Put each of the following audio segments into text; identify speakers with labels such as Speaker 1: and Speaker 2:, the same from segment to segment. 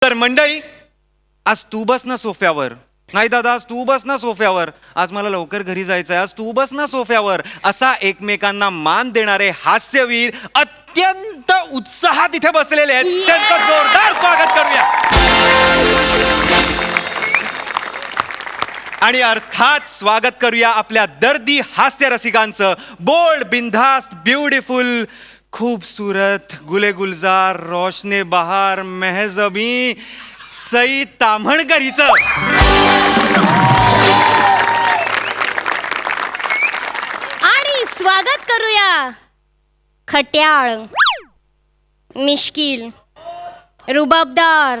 Speaker 1: तर मंडळी, आज तू बस ना सोफ्यावर. नाही दादा, आज तू बस ना सोफ्यावर. आज मला लवकर घरी जायचंय. आज तू बस ना सोफ्यावर. असा एकमेकांना मान देणारे हास्यवीर अत्यंत उत्साहात इथे बसलेले आहेत. त्यांचं जोरदार स्वागत करूया. आणि अर्थात स्वागत करूया आपल्या दर्दी हास्य रसिकांचं. बोल्ड, बिनधास्त, ब्युटिफुल, खूबसूरत, गुले गुलजार, रोशने बहार, मेहजबी सई ताम्हणकर हिचं.
Speaker 2: आणि स्वागत करूया खट्याळ, मिश्किल, रुबाबदार,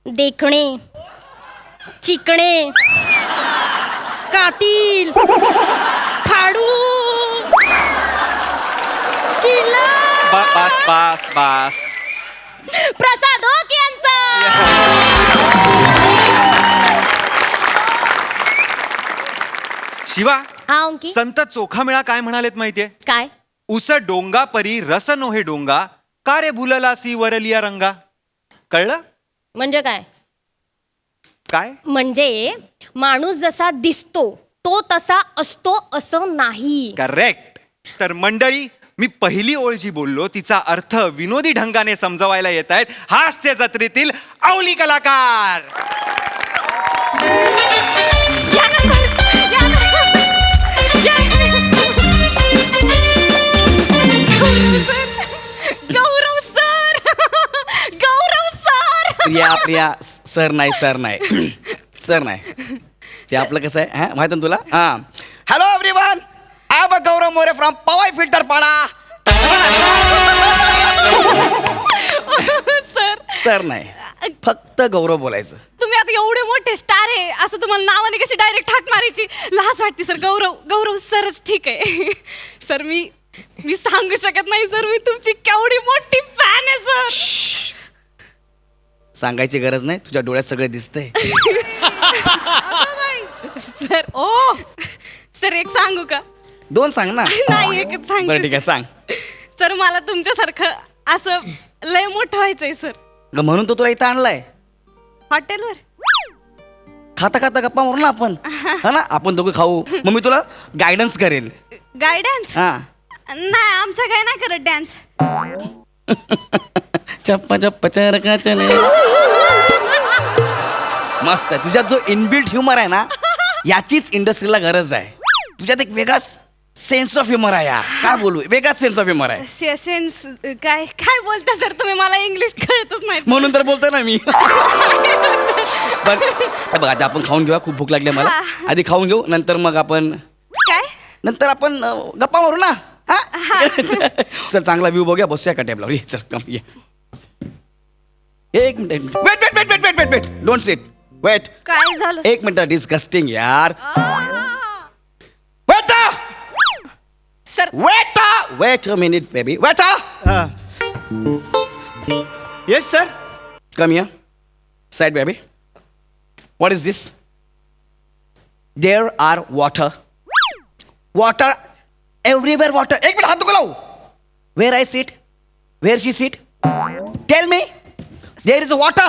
Speaker 2: देखणे, चिकणे, कातील, फाडू, किल्ला,
Speaker 1: बस बस बस.
Speaker 2: प्रसाद ओक यांचा.
Speaker 1: शिवा,
Speaker 2: हा अंकी,
Speaker 1: संत चोखामेळा काय म्हणालेत माहितीये?
Speaker 2: काय?
Speaker 1: उस डोंगा परी रस नोहे डोंगा, का रे भुललासी वरलिया रंगा. कळलं
Speaker 2: म्हणजे काय?
Speaker 1: काय?
Speaker 2: म्हणजे माणूस जसा दिसतो तो तसा असतो असं नाही.
Speaker 1: करेक्ट. तर मंडळी, मी पहिली ओळ जी बोललो तिचा अर्थ विनोदी ढंगाने समजवायला येत आहेत हास्य जत्रेतील अवली कलाकार.
Speaker 2: गौरव सर, गौरव सर.
Speaker 3: प्रिया सर नाही सर नाही ते आपलं कसं आहे हा माहिती ना तुला. हा, hello everyone, I am Gaurav More from Powai Filter Pada. Sir नाही, फक्त गौरव बोलायचं.
Speaker 4: तुम्ही आता एवढे मोठे स्टार आहे असं तुम्हाला नावाने कशी डायरेक्ट हाक मारायची लाज वाटते सर. गौरव सरच ठीक आहे सर. मी सांगू शकत नाही सर, मी तुमची केवढी मोठी फॅन आहे सर.
Speaker 3: सांगायची गरज नाही, तुझ्या डोळ्यात सगळे दिसतंय.
Speaker 4: सर ओ सर, एक सांगू का?
Speaker 3: दोन सांग ना.
Speaker 4: नाही, एकच सांग.
Speaker 3: बरं ठीक आहे, सांग.
Speaker 4: सर, मला तुमच्यासारखं असं लय मोठं व्हायचंय सर.
Speaker 3: म्हणून तो तुला इथं आणलाय
Speaker 4: हॉटेलवर.
Speaker 3: खाता खाता गप्पा मारू ना आपण, हा ना, आपण दोघं खाऊ. मग मी तुला गायडन्स करेल.
Speaker 4: गायडन्स?
Speaker 3: हा.
Speaker 4: नाही, आमच्या काय नाही करत डान्स.
Speaker 3: चप्पा चप्पा चरका चले. मस्त आहे. तुझ्यात जो इनबिल्ट ह्युमर आहे ना, याचीच इंडस्ट्रीला गरज आहे. तुझ्यात एक वेगळाच सेन्स ऑफ ह्युमर आहे. काय बोलू, वेगळाच सेन्स ऑफ ह्युमर आहे.
Speaker 4: सेन्स काय काय बोलता सर तुम्ही? मला इंग्लिश कळतच नाही.
Speaker 3: म्हणून तर बोलतोय ना मी. पण बघ, आता आपण खाऊन घेऊया, खूप भूक लागली मला. आधी खाऊन घेऊ, नंतर मग आपण गप्पा मारू ना. चल, चांगला व्ह्यू बघूया, बसूया का टेबलावर. ये चल, कम ये. एक minute, wait, don't sit, wait.
Speaker 4: काय झालं?
Speaker 3: एक मिनिट, डिस्गस्टिंग यार.
Speaker 4: Sir,
Speaker 3: wait a minute baby, wait.
Speaker 1: Yes sir.
Speaker 3: Come here, side baby. What is this? There are water everywhere, water. एक मिनिट, हात नको लावू. Where I sit, where she sit, tell me. There is a water.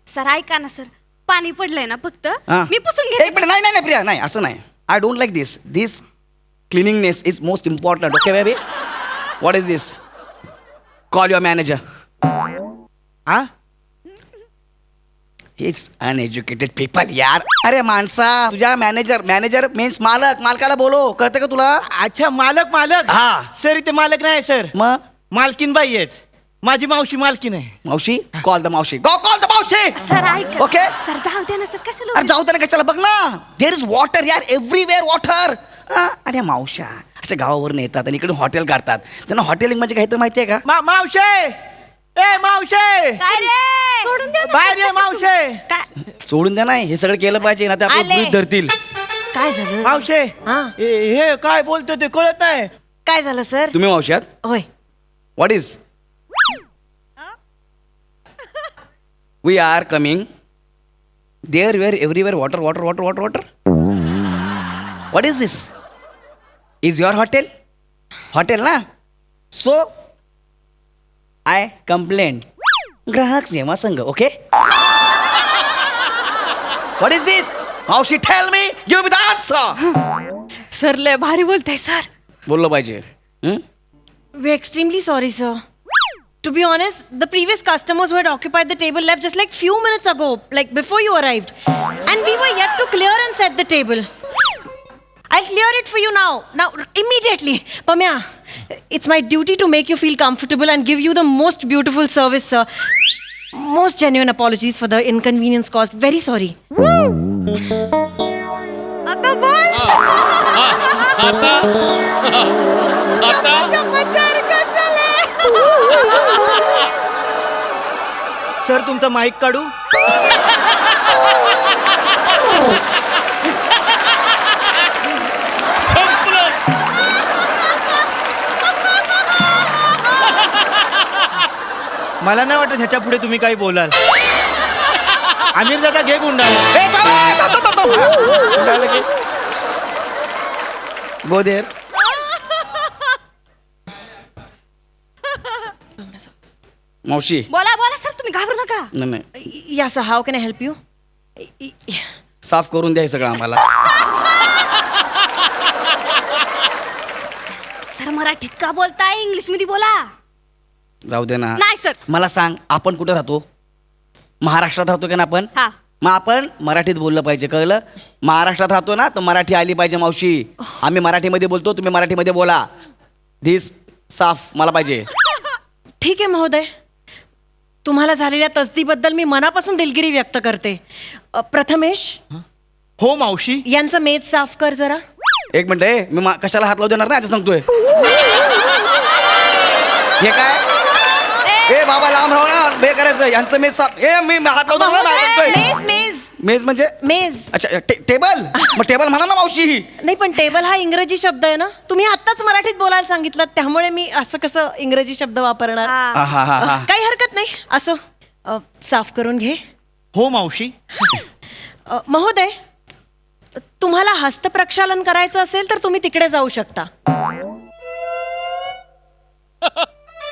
Speaker 4: Sir ऐका ना sir, पाणी पडलंय ना फक्त.
Speaker 3: हा.
Speaker 4: मी पुसून
Speaker 3: एक
Speaker 4: घेते.
Speaker 3: मिनिट, नाही प्रिया, नाही, असं नाही. I don't like this cleaningness is most important. Okay baby, what is this? Call your manager. हा, हिज अनएज्युकेटेड पीपल यार. अरे माणसा, तुझ्या मॅनेजर मीन्स मालकाला बोलो, कळतं का तुला?
Speaker 5: अच्छा, मालक.
Speaker 3: हा.
Speaker 5: सर, इथे मालक नाही सर,
Speaker 3: मग
Speaker 5: मालकीन बाई आहेत. माझी मावशी मालकीन आहे.
Speaker 3: मावशी, कॉल द मावशी, कॉल द मावशी.
Speaker 4: सर ऐका.
Speaker 3: ओके.
Speaker 4: सर जाऊ द्या ना सर, कशाला?
Speaker 3: अरे जाऊ त्याला कशाला, बघ ना, देर इज वॉटर यार, एव्हरीवेअर वॉटर. अरे मावशा अशा गावावरून येतात आणि इकडे हॉटेल काढतात. त्यांना हॉटेलिंग म्हणजे काही तर माहितीये का?
Speaker 5: मावशे, ए मावशे,
Speaker 4: काय रे? सोडून द्या ना.
Speaker 5: बाहेर ये मावशे.
Speaker 4: काय
Speaker 3: सोडून द्या, नाही हे सगळं केलं पाहिजे ना, ते आपलं
Speaker 4: आले.
Speaker 3: गृहीत धरतील.
Speaker 4: काय झालं?
Speaker 5: मावशे,
Speaker 4: हा.
Speaker 5: हे काय बोलतो ते कळत नाही.
Speaker 4: काय झालं सर?
Speaker 3: तुम्ही मावशात,
Speaker 4: होय.
Speaker 3: What is? We are coming. There where everywhere water. What is this? Is your hotel ना? So I complained. ग्राहक सेवा संघ. Okay, what is this? मावशी tell me, give me the answer.
Speaker 4: Sir लय भारी बोलताय सर.
Speaker 3: बोललं पाहिजे.
Speaker 6: We're extremely sorry, sir. To be honest, the previous customers who had occupied the table left just like few minutes ago, like before you arrived. And we were yet to clear and set the table. I'll clear it for you now. Now, immediately. Pamya, it's my duty to make you feel comfortable and give you the most beautiful service, sir. Most genuine apologies for the inconvenience caused. Very sorry.
Speaker 4: आता बोल. चपचार का चले.
Speaker 5: Sir तुमचा mic काढू. मला नाही वाटत ह्याच्या पुढे तुम्ही काही बोलाल. आमिर दादा घे गुंडा.
Speaker 3: गो देर. मावशी.
Speaker 4: बोला बोला सर, तुम्ही घाबरू नका.
Speaker 3: नाही,
Speaker 6: Yeah, sir. How can I help you?
Speaker 3: साफ करून द्याय सगळं आम्हाला.
Speaker 4: सर मराठीत का बोलताय, इंग्लिश मध्ये बोला.
Speaker 3: जाऊ दे ना.
Speaker 4: नाही सर.
Speaker 3: मला सांग, आपण कुठे राहतो? महाराष्ट्रात राहतो का ना आपण?
Speaker 4: हा.
Speaker 3: मग आपण मराठीत बोललं पाहिजे, कळलं? महाराष्ट्रात राहतो ना, तर मराठी आली पाहिजे मावशी. आम्ही मराठीमध्ये बोलतो, तुम्ही मराठीमध्ये बोला. धिस साफ मला पाहिजे.
Speaker 6: ठीक आहे महोदय, तुम्हाला झालेल्या तसदीबद्दल मी मनापासून दिलगिरी व्यक्त करते. प्रथमेश,
Speaker 5: हो मावशी.
Speaker 6: यांचं मेज साफ कर जरा.
Speaker 3: एक मिनिट, मी कशाला हात लावू देणार नाही, आता सांगतोय. हे काय? ए बाबा, लांब राहू ना, बे करायचं. यांचं मेज साफ. हे मी हात लावतो ना, नाही सांगतोय.
Speaker 6: मेज मेज
Speaker 3: मेज म्हणजे?
Speaker 6: मेज.
Speaker 3: अच्छा, टेबल. मग टेबल म्हणा ना मावशी.
Speaker 6: नाही, पण टेबल हा इंग्रजी शब्द आहे ना. तुम्ही आत्ताच मराठीत बोलायला सांगितलं, त्यामुळे मी असं कसं इंग्रजी शब्द वापरणार.
Speaker 3: हा हा हा हा.
Speaker 6: काही हरकत नाही. असो, साफ करून घे.
Speaker 5: हो मावशी.
Speaker 6: महोदय, तुम्हाला हस्तप्रक्षालन करायचं असेल तर तुम्ही तिकडे जाऊ शकता.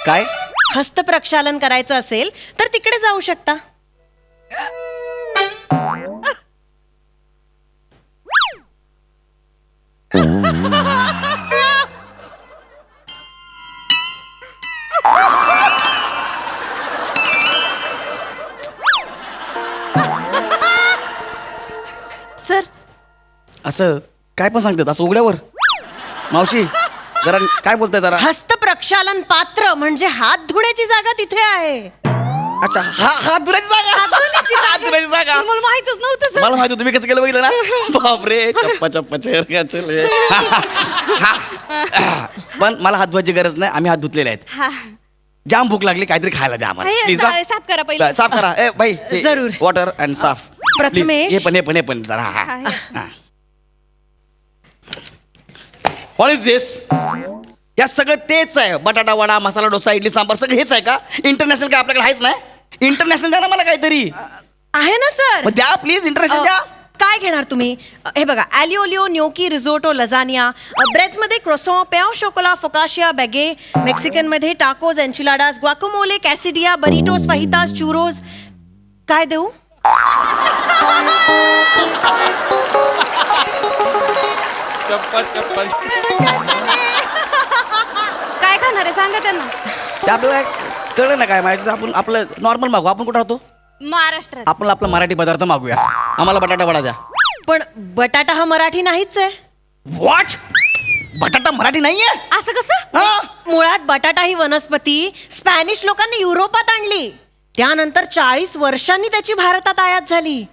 Speaker 3: काय?
Speaker 6: हस्तप्रक्षालन करायचं असेल तर तिकडे जाऊ शकता.
Speaker 4: सर
Speaker 3: असं काय पण सांगतात, असं उघड्यावर? मावशी जरा काय बोलताय जरा?
Speaker 6: हस्तप्रक्षालन पात्र म्हणजे हात धुण्याची जागा तिथे आहे.
Speaker 3: अच्छा, हात धुण्याची जागा. हात धुण्याची जागा.
Speaker 4: मला माहितच नव्हतं सर.
Speaker 3: मला माहिती, तुम्ही कसं केलं बघितलं ना. बापरे, चप्पा चप्पा चेअर काय चले. पण मला हात धुवायची गरज नाही, आम्ही हात धुतलेले आहेत.
Speaker 4: हा.
Speaker 3: जाम भूक लागली, काहीतरी खायला द्या आम्हाला.
Speaker 4: हे,
Speaker 3: प्लीज.
Speaker 4: साफ करा पहिले.
Speaker 3: साफ करा. ए बाई,
Speaker 6: जरूर.
Speaker 3: वॉटर अँड साफ.
Speaker 6: प्रथमेश.
Speaker 3: हे पण जरा. हा. व्हॉट इज दिस? या सगळं तेच आहे. बटाटा वडा, मसाला डोसा, इडली सांबार सगळं हेच आहे का? इंटरनॅशनल काय आपल्याकडे आहेच नाही? इंटरनॅशनल द्या ना मला काहीतरी.
Speaker 6: आहे ना सर.
Speaker 3: मग द्या प्लीज, इंटरनॅशनल द्या.
Speaker 6: काय घेणार तुम्ही? हे बघा, ॲलिओलिओ, न्योकी, रिझोटो, लजानिया. ब्रेड्समध्ये croissant, pain au chocolat, focaccia, baguette. मेक्सिकनमध्ये tacos, enchiladas, guacamole, quesadilla, burritos, fajitas, churros. काय देऊ?
Speaker 4: काय खाणार आहे सांगा त्यांना.
Speaker 3: ते आपल्याला कळलं ना काय माहिती. आपण आपलं नॉर्मल मागू. आपण कुठं राहतो?
Speaker 4: महाराष्ट्रात.
Speaker 3: आपण आपला मराठी पदार्थ मागूया. आम्हाला बटाटा वडा द्या.
Speaker 6: पण बटाटा हा मराठी नाहीच आहे.
Speaker 3: व्हॉट? बटाटा मराठी नाहीये?
Speaker 4: असं कसं?
Speaker 3: हा?
Speaker 6: मुळात बटाटा ही वनस्पती स्पॅनिश लोकांनी युरोपात आणली. त्यानंतर 40 वर्षांनी त्याची भारतात आयात झाली.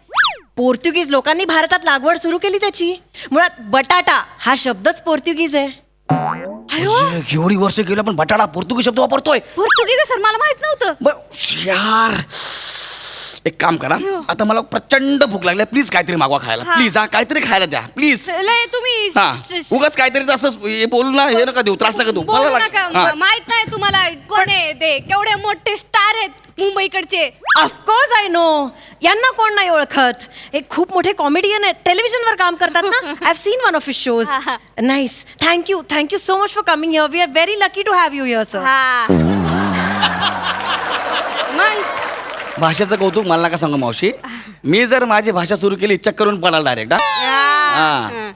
Speaker 6: पोर्तुगीज लोकांनी भारतात लागवड सुरू केली त्याची. मुळात बटाटा हा शब्दच पोर्तुगीज आहे.
Speaker 3: एवढी वर्ष गेली आपण बटाटा पोर्तुगीज शब्द वापरतोय.
Speaker 4: पोर्तुगीज सर, मला माहित नव्हतं.
Speaker 3: यार, एक काम करा, आता मला प्रचंड भूक लागली. प्लीज काहीतरी मागवा खायला.
Speaker 4: हा.
Speaker 3: प्लीज, हा काहीतरी खायला द्या प्लीज.
Speaker 4: लय तुम्ही
Speaker 3: हा, उगाच काहीतरी असं हे बोलू ना, हे नका देऊ, त्रास नका देऊ.
Speaker 4: बोलू
Speaker 3: मला
Speaker 4: नका.
Speaker 3: हा.
Speaker 4: माहित नाही तुम्हाला कोण आहे ते? केवढे मोठे स्टार आहेत मुंबईकडचे.
Speaker 6: Of course I know. यांना कोण नाही ओळखत. हे खूप मोठे कॉमेडियन आहेत, टेलिव्हिजनवर काम करतात ना. I have seen one of his shows. Nice. Thank you so much for coming here. We are very lucky to have you here sir.
Speaker 4: हा. मग
Speaker 3: भाषेचं कौतुक मला नका सांगू मावशी. मी जर माझी भाषा सुरू केली चक्कर करून पडाल डायरेक्ट. हा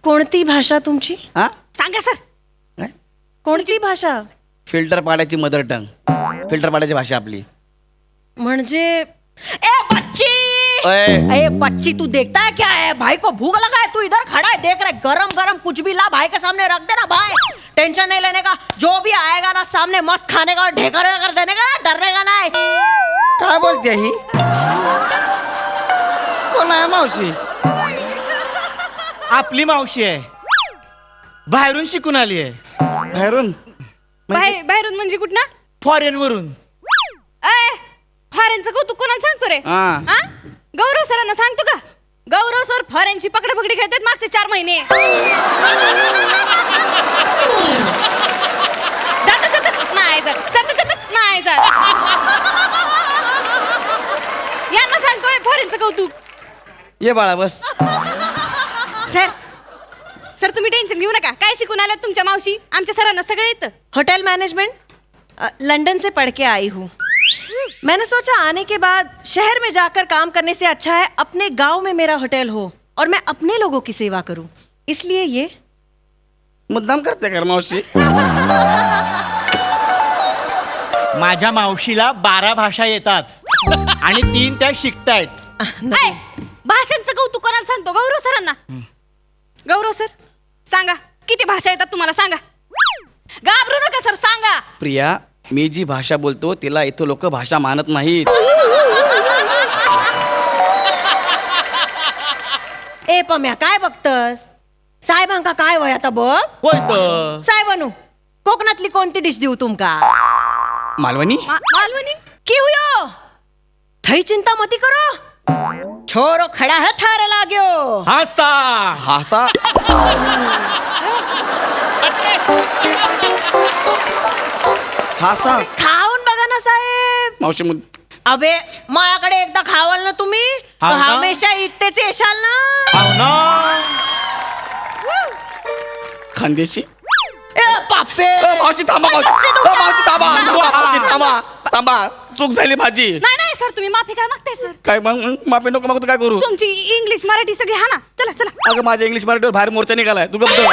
Speaker 6: कोणती भाषा तुमची?
Speaker 3: हा
Speaker 4: सांगा सर.
Speaker 3: काय?
Speaker 6: कोणती भाषा?
Speaker 3: फिल्टर पाडायची मदर टंग. फिल्टर पाडायची भाषा आपली.
Speaker 6: म्हणजे ए बच्ची,
Speaker 3: ओए.
Speaker 6: ए बच्ची तू देखता है क्या है? भाई को भूख लगा है, तू इधर खड़ा है देख रहा है, गरम गरम कुछ भी ला भाई के सामने रख देना भाई. टेंशन नहीं लेने का, जो भी आएगा ना सामने मस्त खाने का और ढेकर कर देने का ना, डरने का नहीं.
Speaker 3: काय बोलते ही? कोण आहे मावशी?
Speaker 5: आपली मावशी आहे, बाहेरून शिकून आली आहे,
Speaker 3: बाहेरून
Speaker 4: बाहेरून म्हणजे कुठं?
Speaker 5: फॉरेन वरून.
Speaker 4: फॉरेनचं कौतुक कोणाला सांगतो रे?
Speaker 3: हा.
Speaker 4: हा? गौरव सरांना सांगतो का? गौरव सर फॉरेनची पकडापकडी खेळतात मागचे 4 महिने. जातात नाही जात, जातात नाही जात. यांना सांगतोय फॉरेनचं कौतुक.
Speaker 3: ये बाळा बस.
Speaker 4: सर तुम्ही टेन्शन घेऊ नका. काय शिकून आल्यात तुमच्या मावशी? आमच्या सरांना सगळं येतं.
Speaker 6: होटल मैनेजमेंट लंदन से पढ़ के आई हूँ. मैंने सोचा आने के बाद शहर में जाकर काम करने से अच्छा है अपने गांव में मेरा होटल हो और मैं अपने लोगों की सेवा करूं. इसलिए ये
Speaker 3: मुद्दाम करते कर मावशी.
Speaker 5: माझ्या मावशीला 12 भाषा येतात आणि 3 त्या शिकतायत.
Speaker 4: भाषांचं कौतुक कोणाला सांगतो? गौरव सरांना. गौरव सर सांगा, किती भाषा येतात तुम्हाला? सांगा, घाबरू नका सर, सांगा.
Speaker 3: प्रिया, मी जी भाषा बोलतो तिला इथं लोक भाषा मानत नाहीत.
Speaker 6: ए पम्या काय बघतस? साहेबांका काय वय आता बघ.
Speaker 5: होय तर.
Speaker 6: साहेबानू कोकणातली कोणती डिश देऊ तुमका?
Speaker 3: मालवणी.
Speaker 4: मालवणी.
Speaker 6: की हुयो थई चिंता मती करो, छोरो खड़ा है थारे लाग्यो.
Speaker 5: हासा.
Speaker 3: हासा. हासा.
Speaker 6: खाऊन बघा ना साहेब.
Speaker 3: मावशी
Speaker 6: अबे माझ्याकडे एकदा खावाल ना तुम्ही तर
Speaker 5: हा ना?
Speaker 6: हमेशा इथेच येशाल ना.
Speaker 5: हाव ना.
Speaker 3: खानदेशी.
Speaker 6: ए पापे.
Speaker 3: मावशी थांबा मावशी. मावशी थांबा. मावशी थांबा थांबा. चूक झाली माझी.
Speaker 4: नाही नाही सर, तुम्ही माफी काय मागताय सर?
Speaker 3: काय मग माफी नको मागतो काय करू?
Speaker 4: तुमची इंग्लिश मराठी सगळी हा ना. चला चला.
Speaker 3: अगं माझ्या इंग्लिश मराठीवर बाहेर मोर्चा निघालाय. तू गप्प बस.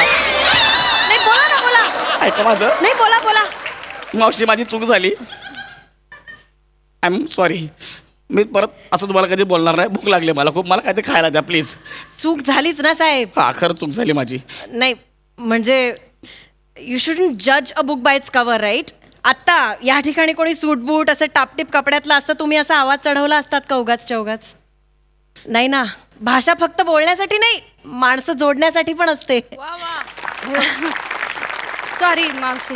Speaker 6: नाही बोला ना बोला.
Speaker 3: ऐका माझं.
Speaker 6: नाही बोला बोला.
Speaker 3: मावशी माझी चूक झाली. I am sorry. मी परत असं तुम्हाला कधी बोलणार नाही. भूक लागली मला खूप. मला काहीतरी खायला द्या प्लीज.
Speaker 6: चूक झालीच ना साहेब.
Speaker 3: हा खरं चूक झाली माझी.
Speaker 6: नाही म्हणजे यू शुडंट जज a book by its cover right. आत्ता या ठिकाणी कोणी सूट बूट असं टापटीप कपड्यातलं असतं, तुम्ही असा आवाज चढवला असतात का उगाच चौगाच? नाही ना. भाषा फक्त बोलण्यासाठी नाही, माणसं जोडण्यासाठी पण असते.
Speaker 4: सॉरी मावशी.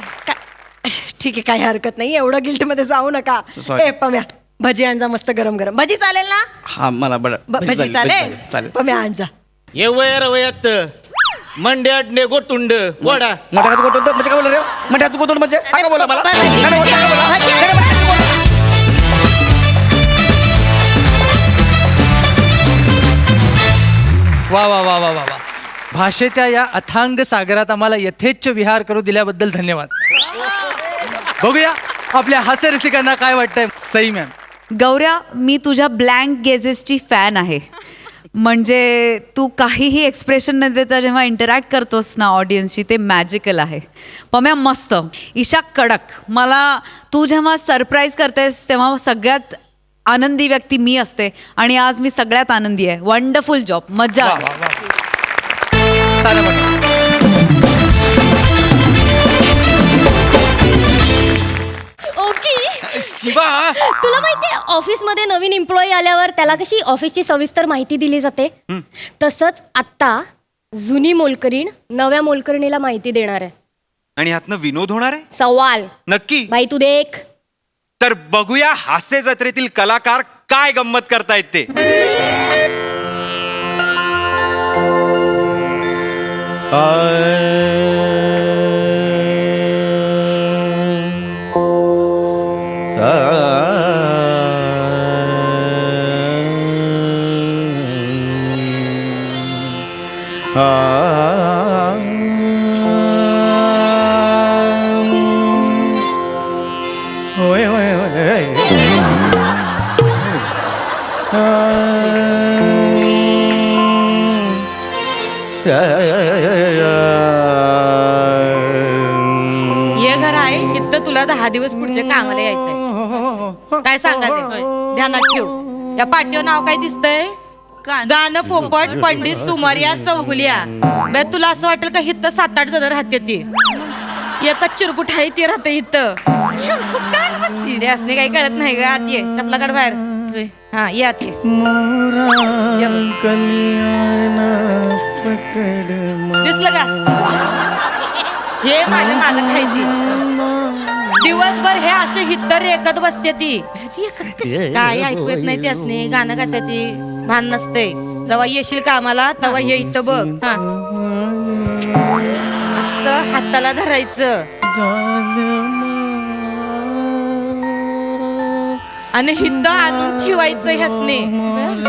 Speaker 6: ठीक आहे, काही हरकत नाही. एवढं गिल्टमध्ये जाऊ नका.
Speaker 3: Sorry.
Speaker 6: ए पम्या भजी आणजा मस्त गरम गरम. भजी चालेल ना?
Speaker 3: हा मला
Speaker 6: भजी चालेल.
Speaker 3: चालेल.
Speaker 6: पम्या आणजा.
Speaker 5: ये वयर वयत मंड्यात ने गोटुंड वडा.
Speaker 3: मटात गोटून म्हणजे काय बोला रे? मटात गोटून म्हणजे हा का बोला मला?
Speaker 6: भजी,
Speaker 3: नाही, नाही, बोला, बोला.
Speaker 6: भजी.
Speaker 3: नाही, नाही, बोला.
Speaker 7: वा वा वा वा वा वा. भाषेच्या या अथांग सागरात आम्हाला यथेच्छ विहार करू दिल्याबद्दल धन्यवाद. बघूया आपल्या हास्य रसिकांना काय वाटतंय. सई मॅम.
Speaker 8: गौऱ्या, मी तुझ्या ब्लँक गेजेसची फॅन आहे. म्हणजे तू काहीही एक्सप्रेशन न देता जेव्हा इंटरॅक्ट करतोस ना ऑडियन्सशी, ते मॅजिकल आहे. पम्या मस्त. ईशा कडक. मला तू जेव्हा सरप्राईज करतेस तेव्हा सगळ्यात आनंदी व्यक्ती मी असते आणि आज मी सगळ्यात आनंदी आहे. Wonderful job. मज्जा आली.
Speaker 7: सारं बघा.
Speaker 2: ओके.
Speaker 1: शिवा.
Speaker 2: तुला माहितीये ऑफिस मध्ये नवीन एम्प्लॉई आल्यावर त्याला कशी ऑफिसची सविस्तर माहिती दिली जाते, तसंच आता जुनी मोलकरीण नव्या मोलकरणीला माहिती देणार आहे.
Speaker 1: आणि ह्यातनं विनोद होणार आहे
Speaker 2: सवाल.
Speaker 1: नक्की.
Speaker 2: भाई तू देख.
Speaker 1: तर बघूया हास्य जत्रेतील कलाकार काय गंमत करतायत ते.
Speaker 5: होय होय होय.
Speaker 9: ये घर आहे इथं तुला 10 दिवस पुढच्या कामाला यायचंय. काय सांगाले ध्यानात ठेव. या पाठीवर नाव काय दिसतंय? गाणं पोपट पंडित सुमारिया चौगुलिया. बे तुला असं वाटेल का इथं 7-8 जण राहते ती. एकच चिरकुट आहे ते राहते इथं. चिरकुट काय म्हणतीस? असणे काही कळत नाही ग. आत ये चपला काढ बाहेर. हा ये आत ये. ये बघ. दिसलं का? हे माझे मालक आहे ती. दिवसभर हे असे हित्तर एकत बसते ती. काय ऐकू येत नाही त्यासने. गाणं गाते ती. भान नसते. जेव्हा येशील कामाला तेव्हा ये इथं बघ. हा. असं हाताला धरायचं आणि हिद्द आणून ठेवायचं ह्यासने.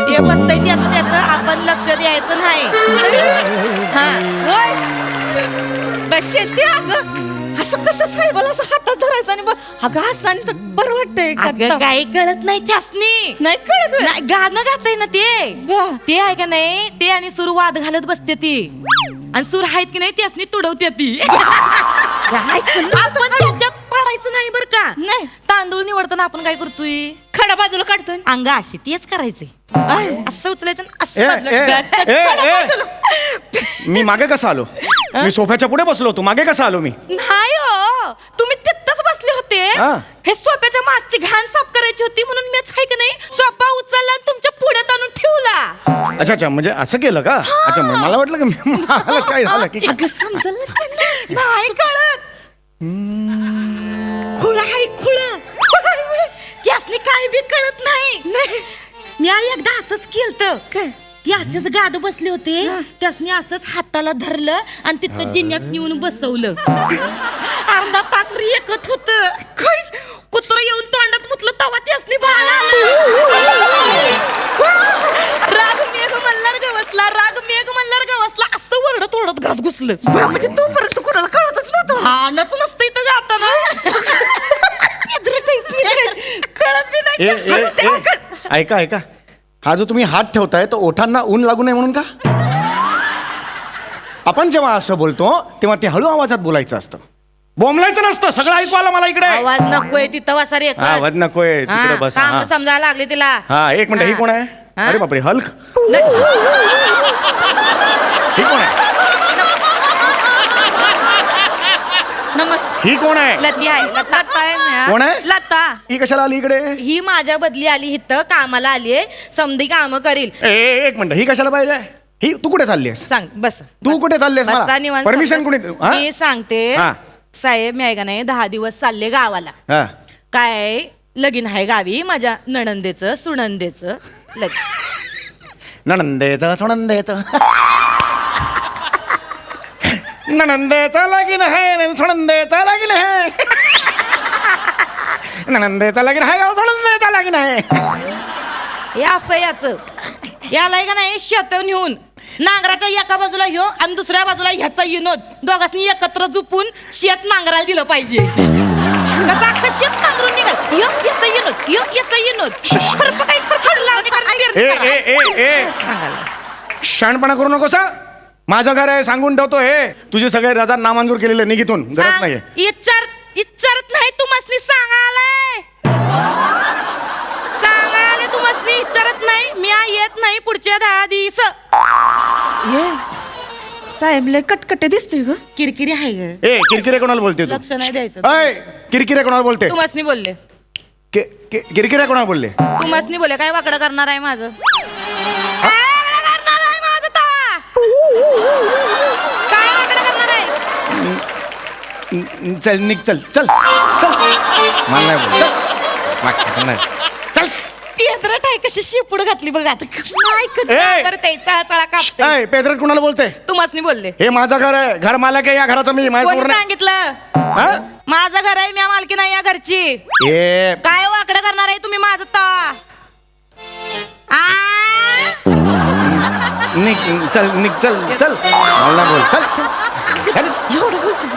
Speaker 9: हे बसतंय त्याचं आपण लक्ष द्यायचं नाही. हा
Speaker 6: शेती अगं असं कसं साहेबाला असं हातात धरायचं आणि अगं असं आणि तर बरं वाटतंय.
Speaker 9: अगं काही कळत नाही त्यासनी.
Speaker 6: नाही कळत
Speaker 9: नाही, गाणं गाताय ना ते आहे का नाही. ते आणि सूर वाद घालत बसते ती. आणि सूर आहेत की नाही त्यासनी तुडवते ती. आपण त्याच्यात पडायचं नाही बरं का.
Speaker 6: नाही.
Speaker 9: तांदूळ निवडताना आपण काय करतोय?
Speaker 6: खडा बाजूला काढतोय.
Speaker 9: अंग अशी तेच करायचंय. असं उचलायचं आणि असं
Speaker 10: ए,
Speaker 9: बाजूला.
Speaker 10: ए, मी मागे कसा आलो? मी सोफ्याच्या पुढे बसलो होतो. मागे कसा आलो मी?
Speaker 9: नाही हो, तुम्ही तिथंच बसले होते.
Speaker 10: हा.
Speaker 9: हे सोप्याच्या मागची घाण साफ करायची होती म्हणून मीच आहे की नाही सोपा उचलला आणि तुमच्या पुढ्यात आणून ठेवला.
Speaker 10: अच्छा म्हणजे असं केलं का? अच्छा मला वाटलं की मला काय झालं की
Speaker 9: अगं समजलं ना त्यांना. नाही कळत. खुळ आहे खुळ. त्यासनी काय बी कळत नाही. मी एकदा असंच केलतं. ती असेच गाद बसले होते. त्यासनी असंच हाताला धरलं आणि तिथं जिन्यात नेऊन बसवलं. अर्धा तास रेखत होत. कुत्र येऊन तोंडात मुतलं तवा त्यासनी बाळ राग मेघ मल्हार गवसला. राग मेघ मल्हार गवसला असं वरडत ओरडत घरात घुसलं.
Speaker 6: म्हणजे तोपर्यंत कुणाला कळतच नव्हतं.
Speaker 9: हानच नसतं इथं जाताना. कळत बी
Speaker 10: ए, ए,
Speaker 9: नाही.
Speaker 10: ए, ऐका ऐका हा जो तुम्ही हात ठेवताय तो ओठांना ऊन लागू नये म्हणून का? आपण जेव्हा असं बोलतो तेव्हा ते हळू आवाजात बोलायचं असतं. बोंबलायचं नसतं. सगळं ऐकू आलं मला इकडे.
Speaker 9: आवाज नकोय तिथं वसा रे.
Speaker 10: आवाज नकोय तिकडे बस.
Speaker 9: काम समजायला लागले तिला.
Speaker 10: हा एक मिनिट. ही कोण आहे?
Speaker 9: हा?
Speaker 10: अरे बापरे हल्क. ही कोण आहे?
Speaker 6: नमस्कार.
Speaker 10: ही कोण आहे?
Speaker 9: लती आहे. लता आहे.
Speaker 10: कोण आहे?
Speaker 9: लता.
Speaker 10: ही कशाला आली इकडे?
Speaker 9: ही माझ्या बदली आली इथं कामाला आली. समधी काम करील.
Speaker 10: एक मिनिट. ही कशाला पाहिजे? ही तू कुठे चालली आहेस?
Speaker 9: सांग बस.
Speaker 10: तू कुठे चाललीस?
Speaker 9: बसा
Speaker 10: मला
Speaker 9: निवांत
Speaker 10: परमिशन
Speaker 9: बस.
Speaker 10: कोणी? हा?
Speaker 9: मी सांगते
Speaker 10: हा.
Speaker 9: साहेब मी आहे का नाही 10 दिवस चालले गावाला.
Speaker 10: हा.
Speaker 9: काय लगीन आहे गावी माझ्या नणंदेचं सुनंदेचं लगीन.
Speaker 10: नणंदेचं सोनंदेचं नणंदेचं लगीन आहे. सोनंदेचं लगीन आहे. नणंदेचं लगीन आहे. सोनंदेचं लगीन आहे.
Speaker 9: हे असं याच याला आहे का नाही शेत नेऊन नांगराच्या एका बाजूला ह्यो आणि दुसऱ्या बाजूला ह्याचा विनोद दोघांनी एकत्र झुपून शेत नांगरायला दिलं पाहिजे. कसं अख्खं शेत नांगरून निघाल. याचा विनोद याचा विनोद खरप काही खरखड लावणे सांगायला.
Speaker 10: शहाणपणा करू नको सा. माझं घर आहे सांगून ठेवतो. हे तुझे सगळे रजा नामंजूर केलेले निघितून गरज नाहीये.
Speaker 9: इच्चारत नाही तू मसनी सांगायलाय. सांगायला तू मसनी इच्चारत नाही. मी येत नाही पुढच्या 10 दिवस.
Speaker 6: साहेब लय कटकटे दिसतोय ग.
Speaker 9: किरकिरी आहे ग.
Speaker 10: ए किरकिरे कोणाला बोलते तू?
Speaker 9: लक्ष नाही द्यायचं.
Speaker 10: अय किरकिरे कोणाला बोलते?
Speaker 9: तू मसनी बोलले.
Speaker 10: किरकिरे कोणाला बोलले?
Speaker 9: तू मसनी बोले. काय वाकडं करणार आहे माझं? काय वाकडं करणार आहे माझं तवा? काय वाकडं करणार आहे?
Speaker 10: चल निघ. चल चल चल. मला नाही बोल. चल. नाही. चल.
Speaker 9: पेदरट आहे कशी शेपूड घातली बघ आता.
Speaker 10: ए!
Speaker 9: करते चळा कापते.
Speaker 10: अय पेदरट कोणाला बोलते?
Speaker 9: तू मसनी बोलले.
Speaker 10: हे माझं घर आहे. घर मालक आहे या घराचं मी. माझ्या
Speaker 9: कोणी
Speaker 10: समोर नाही.
Speaker 9: सांगितलं?
Speaker 10: हा?
Speaker 9: माझं घर आहे. मी मालकी नाही या घरची.
Speaker 10: ए
Speaker 9: काय वाकडं करणार आहे तुम्ही माझं तवा?
Speaker 10: निघ निघ चल निघ चल चल मला बोल चल
Speaker 9: एवढं बोलतेस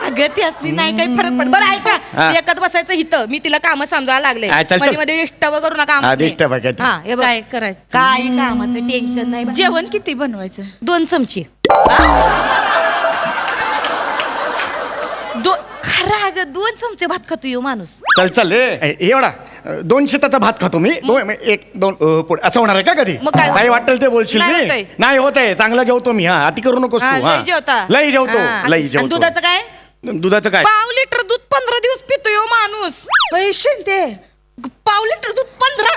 Speaker 9: अगं ती असली नाही काही फरक पड बरं ऐका
Speaker 10: हा.
Speaker 9: ती एकच बसायचं इथं मी तिला काम समजायला लागले
Speaker 10: हा, चल, चल.
Speaker 9: मध्ये मध्ये डिस्टर्ब करू नका
Speaker 10: हा,
Speaker 9: आम्हाला.
Speaker 10: disturb आहे काय?
Speaker 9: हा, हे बघ.
Speaker 6: काय करायचं
Speaker 9: काही कामाचं टेन्शन नाही
Speaker 6: जेवण किती बनवायचं
Speaker 9: 2 चमचे खरं अगं 2 चमचे भात खातो यो माणूस
Speaker 10: चल चल एवढा 2 शेताचा भात खातो मी 1-2 पोट असं होणार आहे का कधी
Speaker 9: मग काय?
Speaker 10: काही वाटेल ते बोलशील
Speaker 9: नाही
Speaker 10: मी
Speaker 9: होतंय.
Speaker 10: नाही होत आहे चांगला जेवतो मी हा अति करू नकोस
Speaker 9: हा,
Speaker 10: तू
Speaker 9: लई जेवता
Speaker 10: लई जेवतो
Speaker 9: हा.
Speaker 10: लई
Speaker 9: आणि
Speaker 10: जेवतो
Speaker 9: दुधाचं काय
Speaker 10: दुधाचं काय
Speaker 9: 5 लिटर दूध 15 दिवस पितो यो माणूस
Speaker 6: पैसे ते
Speaker 9: 5 लिटर दूध 15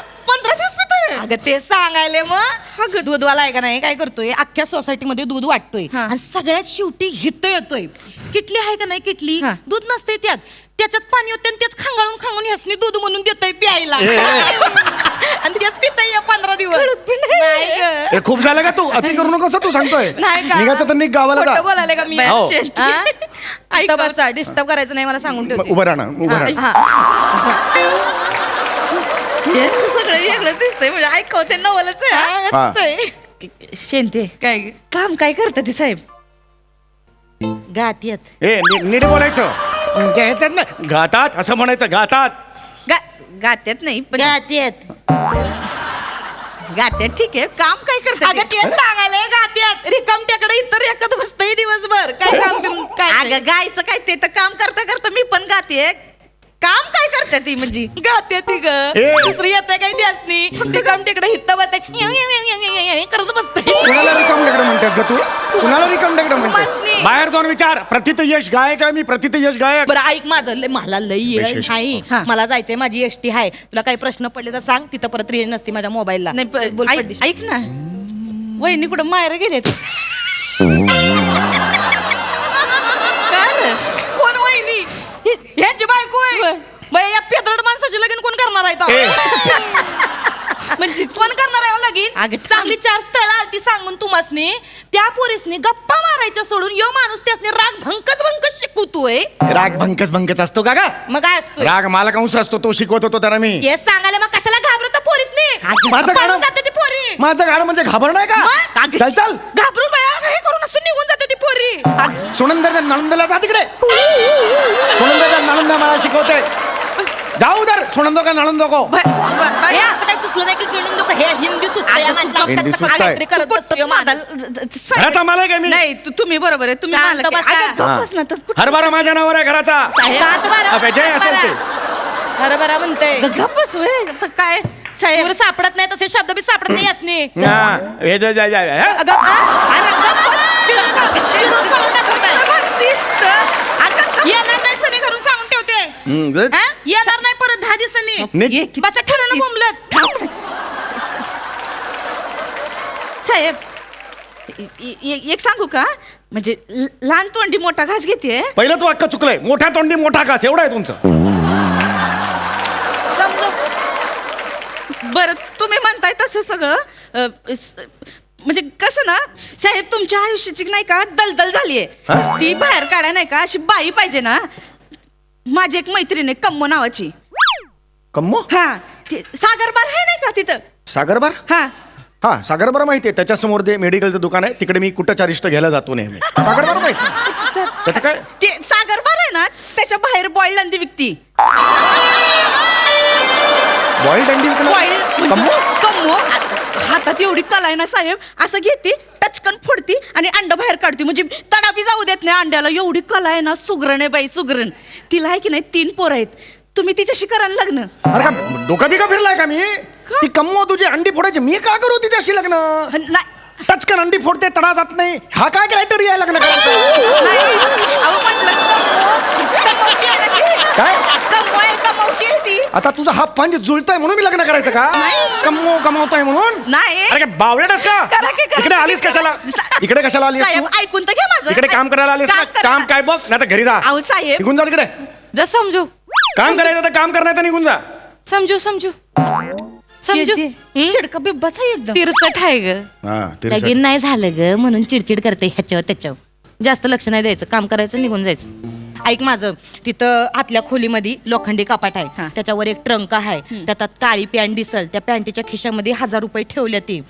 Speaker 9: दिवस पितोय अगं ते सांगायले मग दूधवाला आहे का नाही काय करतोय अख्ख्या सोसायटीमध्ये दूध वाटतोय
Speaker 6: हा.
Speaker 9: आणि सगळ्यात शेवटी हिट येतोय किटली आहे का नाही किटली
Speaker 6: हा.
Speaker 9: दूध नसते त्याच्यात पाणी होते आणि तेच खांगाळून ह्यासनी दूध म्हणून देतय प्यायला आणि तेच पितय 15 दिवस नाही गं.
Speaker 10: हे खूप झालं का तू अति करू नकोस हं, तू सांगतोय
Speaker 9: नाही का?
Speaker 10: निघायचं तर निघ गावाला
Speaker 9: खोटं
Speaker 10: जा.
Speaker 9: बोलायले का मी
Speaker 10: हो.
Speaker 9: हा? इथं बसा डिस्टर्ब करायचं नाही मला सांगून
Speaker 10: मग
Speaker 9: ठेवते
Speaker 10: उभं राहा उभं राहा
Speaker 9: यांचं सगळं वेगळं दिसतंय म्हणजे ऐकवते नवलच आहे शेंते काय काम काय करतात ते साहेब गात्यात
Speaker 10: नीट बोलायचं घेतात ना घातात असं म्हणायचं घातात
Speaker 9: गात्यात नाही पण गात्यात गात्यात ठीक आहे काम काय करतात अगं तेच सांगायला गात्यात रिकामट्याकडे इतर एकच बसतंय दिवसभर काय काम काय अगं गायचं काय ते तर काम करता करता मी पण गाते काम काय करते ती म्हणजे गाते ती ग
Speaker 10: ए.
Speaker 9: दुसरी येते काय त्यासनी रिकाम तिकडे हित्त बसते करत बसते
Speaker 10: कुणाला रिकाम टेकडं म्हणतेस का तू कुणाला रिकाम टेकडं म्हणतेस
Speaker 9: मस्ती.
Speaker 10: बाहेर जाऊन विचार प्रथित यश गायक आहे मी प्रथित यश गायक
Speaker 9: बरं ऐक माझं मला लई येळ
Speaker 10: विशेष.
Speaker 9: नाही मला जायचंय माझी एसटी आहे तुला काही प्रश्न पडले तर सांग तिथं परत रेंज नसते माझ्या मोबाईलला
Speaker 6: ऐक ना वहिनी कुठं मायरा गेले
Speaker 9: कोण वहिनी यांची बायको आहे बाई, या पेदरड माणसाची लगीन कोण करणार आहे तो? म्हणजे कोण करणार आहे हो लगीन चांगली 4 स्थळं आलती सांगून तुम्हासनी त्या पोरीसनी गप्पा मारायच्या सोडून यो माणूस त्यासनी राग भंकच शिकवतोय
Speaker 10: राग भंकस असतो का
Speaker 9: मग काय असतो
Speaker 10: राग मला कंस असतो तो शिकवत होतो त्याला मी
Speaker 9: हे सांगायला मग कशाला घाबरतो पोरीसनी
Speaker 10: माझं
Speaker 9: पळून
Speaker 10: गाणं-
Speaker 9: जाते ती पोरी
Speaker 10: माझं गाणं म्हणजे घाबर नाही
Speaker 9: मग?
Speaker 10: का चल चल
Speaker 9: घाबरून बाया हे करून असं निघून जाते ती पोरी
Speaker 10: सुनंदर नालंदाला जा तिकडे सुनंदर नालंदा मला शिकवते जाऊ दर सुनंदो का नालंदो को
Speaker 9: हे असं काही सुचलं नाही की ट्रेनिंग लोक हे हिंदी सुचतंय या माणसाला.
Speaker 10: हिंदी सुचतंय.
Speaker 9: काहीतरी करत बसतो ह्यो माणूस.
Speaker 10: घरात आम्हाला काय मी
Speaker 6: नाही तुम्ही बरोबर आहे तुम्ही
Speaker 9: शांत
Speaker 6: मालक आहे.
Speaker 9: बसा.
Speaker 6: अगं, गप्प बस ना तर
Speaker 10: हरभरा माझ्या नावावर आहे घराचा अबे, जे असेल ते.
Speaker 9: हरभरा म्हणते
Speaker 6: गप्प बस होय. आता काय साहेब
Speaker 9: पूर सापडत नाही तसे शब्द बी सापडत नाही असणे
Speaker 10: हा, हे जे- जे- जे- हे?
Speaker 9: येणार नाही सनी घरून सांगून ठेवते
Speaker 10: good.
Speaker 9: हा? येणार नाही परत 10 दिवसांनी
Speaker 10: निघ.
Speaker 9: बस ठरवलं बोंबलत
Speaker 6: साहेब एक सांगू का म्हणजे लहान तोंडी मोठा घास घेते
Speaker 10: पहिलंच वाक्य चुकलंय मोठ्या तोंडी मोठा घास एवढा आहे तुमचं
Speaker 6: बरं तुम्ही म्हणताय तसं सगळं म्हणजे कसं ना साहेब तुमच्या आयुष्याची नाही का दलदल झालीये ती बाहेर काढाय नाही का अशी बाई पाहिजे ना माझी एक मैत्रीण आहे कम्मो नावाची
Speaker 10: कम्मो
Speaker 6: हा ती सागरबार आहे नाही का तिथं
Speaker 10: सागरबार
Speaker 6: हा
Speaker 10: हा सागरबार माहिती आहे त्याच्यासमोर ते मेडिकलचं दुकान आहे तिकडे मी कुठं चारिष्ट घ्यायला जातो नेहमी सागरबार माहिती त्याचं काय
Speaker 6: ते सागरबार आहे ना त्याच्या बाहेर बॉईल अंडी विकती
Speaker 10: बॉइल्ड अंडी
Speaker 6: बॉईल
Speaker 10: कम्मो
Speaker 6: कम्मो हातात एवढी कला आहे ना साहेब असं घेते टचकन फोडती आणि अंड बाहेर काढते म्हणजे तडापी जाऊ देत नाही अंड्याला एवढी कला आहे ना सुगरण आहे बाई सुगरण तिला आहे की नाही 3 पोरं आहेत तुम्ही तिच्याशी कराल लग्न
Speaker 10: अरे का डोका बिका फिरलाय का मी ती कम्मो तुझी अंडी फोडायची मी का करू तिच्याशी लग्न
Speaker 6: नाही
Speaker 10: टचकन अंडी फोडते तडा जात नाही हा काय क्रायटेरिया आहे लग्न करायचं
Speaker 6: अहो म्हटलं कमवती आहे ना ती.
Speaker 10: काय
Speaker 6: कमवती आहे ती
Speaker 10: आता तुझा हा पंच जुळतोय म्हणून मी लग्न करायचं का कमवू कमावतोय म्हणून
Speaker 6: नाही
Speaker 10: अरे काय बावळेटस का
Speaker 6: करा की, करा
Speaker 10: इकडे
Speaker 6: की.
Speaker 10: आलीस कशाला इकडे कशाला आलीस
Speaker 6: साहेब
Speaker 10: तू?
Speaker 6: ऐकून तर घ्या माझं
Speaker 10: इकडे काम करायला आलीस ना
Speaker 6: करा.
Speaker 10: काम काय बघ नाही तर घरी जा
Speaker 6: अहो साहेब
Speaker 10: निघून जा तिकडे
Speaker 9: जा समजू
Speaker 10: काम करायचं तर काम करण्याचं निघून जा
Speaker 9: समजू
Speaker 6: चिडका बिब्बाच आहे एकदम
Speaker 9: तिरसट आहे ग
Speaker 10: हा तिरसट.
Speaker 9: लगीन नाही झालं ग म्हणून चिडचिड करते ह्याच्यावर त्याच्यावर जास्त लक्ष नाही द्यायचं काम करायचं निघून जायचं ऐक माझं, तिथं आतल्या खोलीमध्ये लोखंडी कपाट आहे, त्याच्यावर एक ट्रंक आहे, त्यात काळी पॅन्ट दिसल, त्या पॅन्टीच्या खिशामध्ये 1000 रुपये ठेवले ती.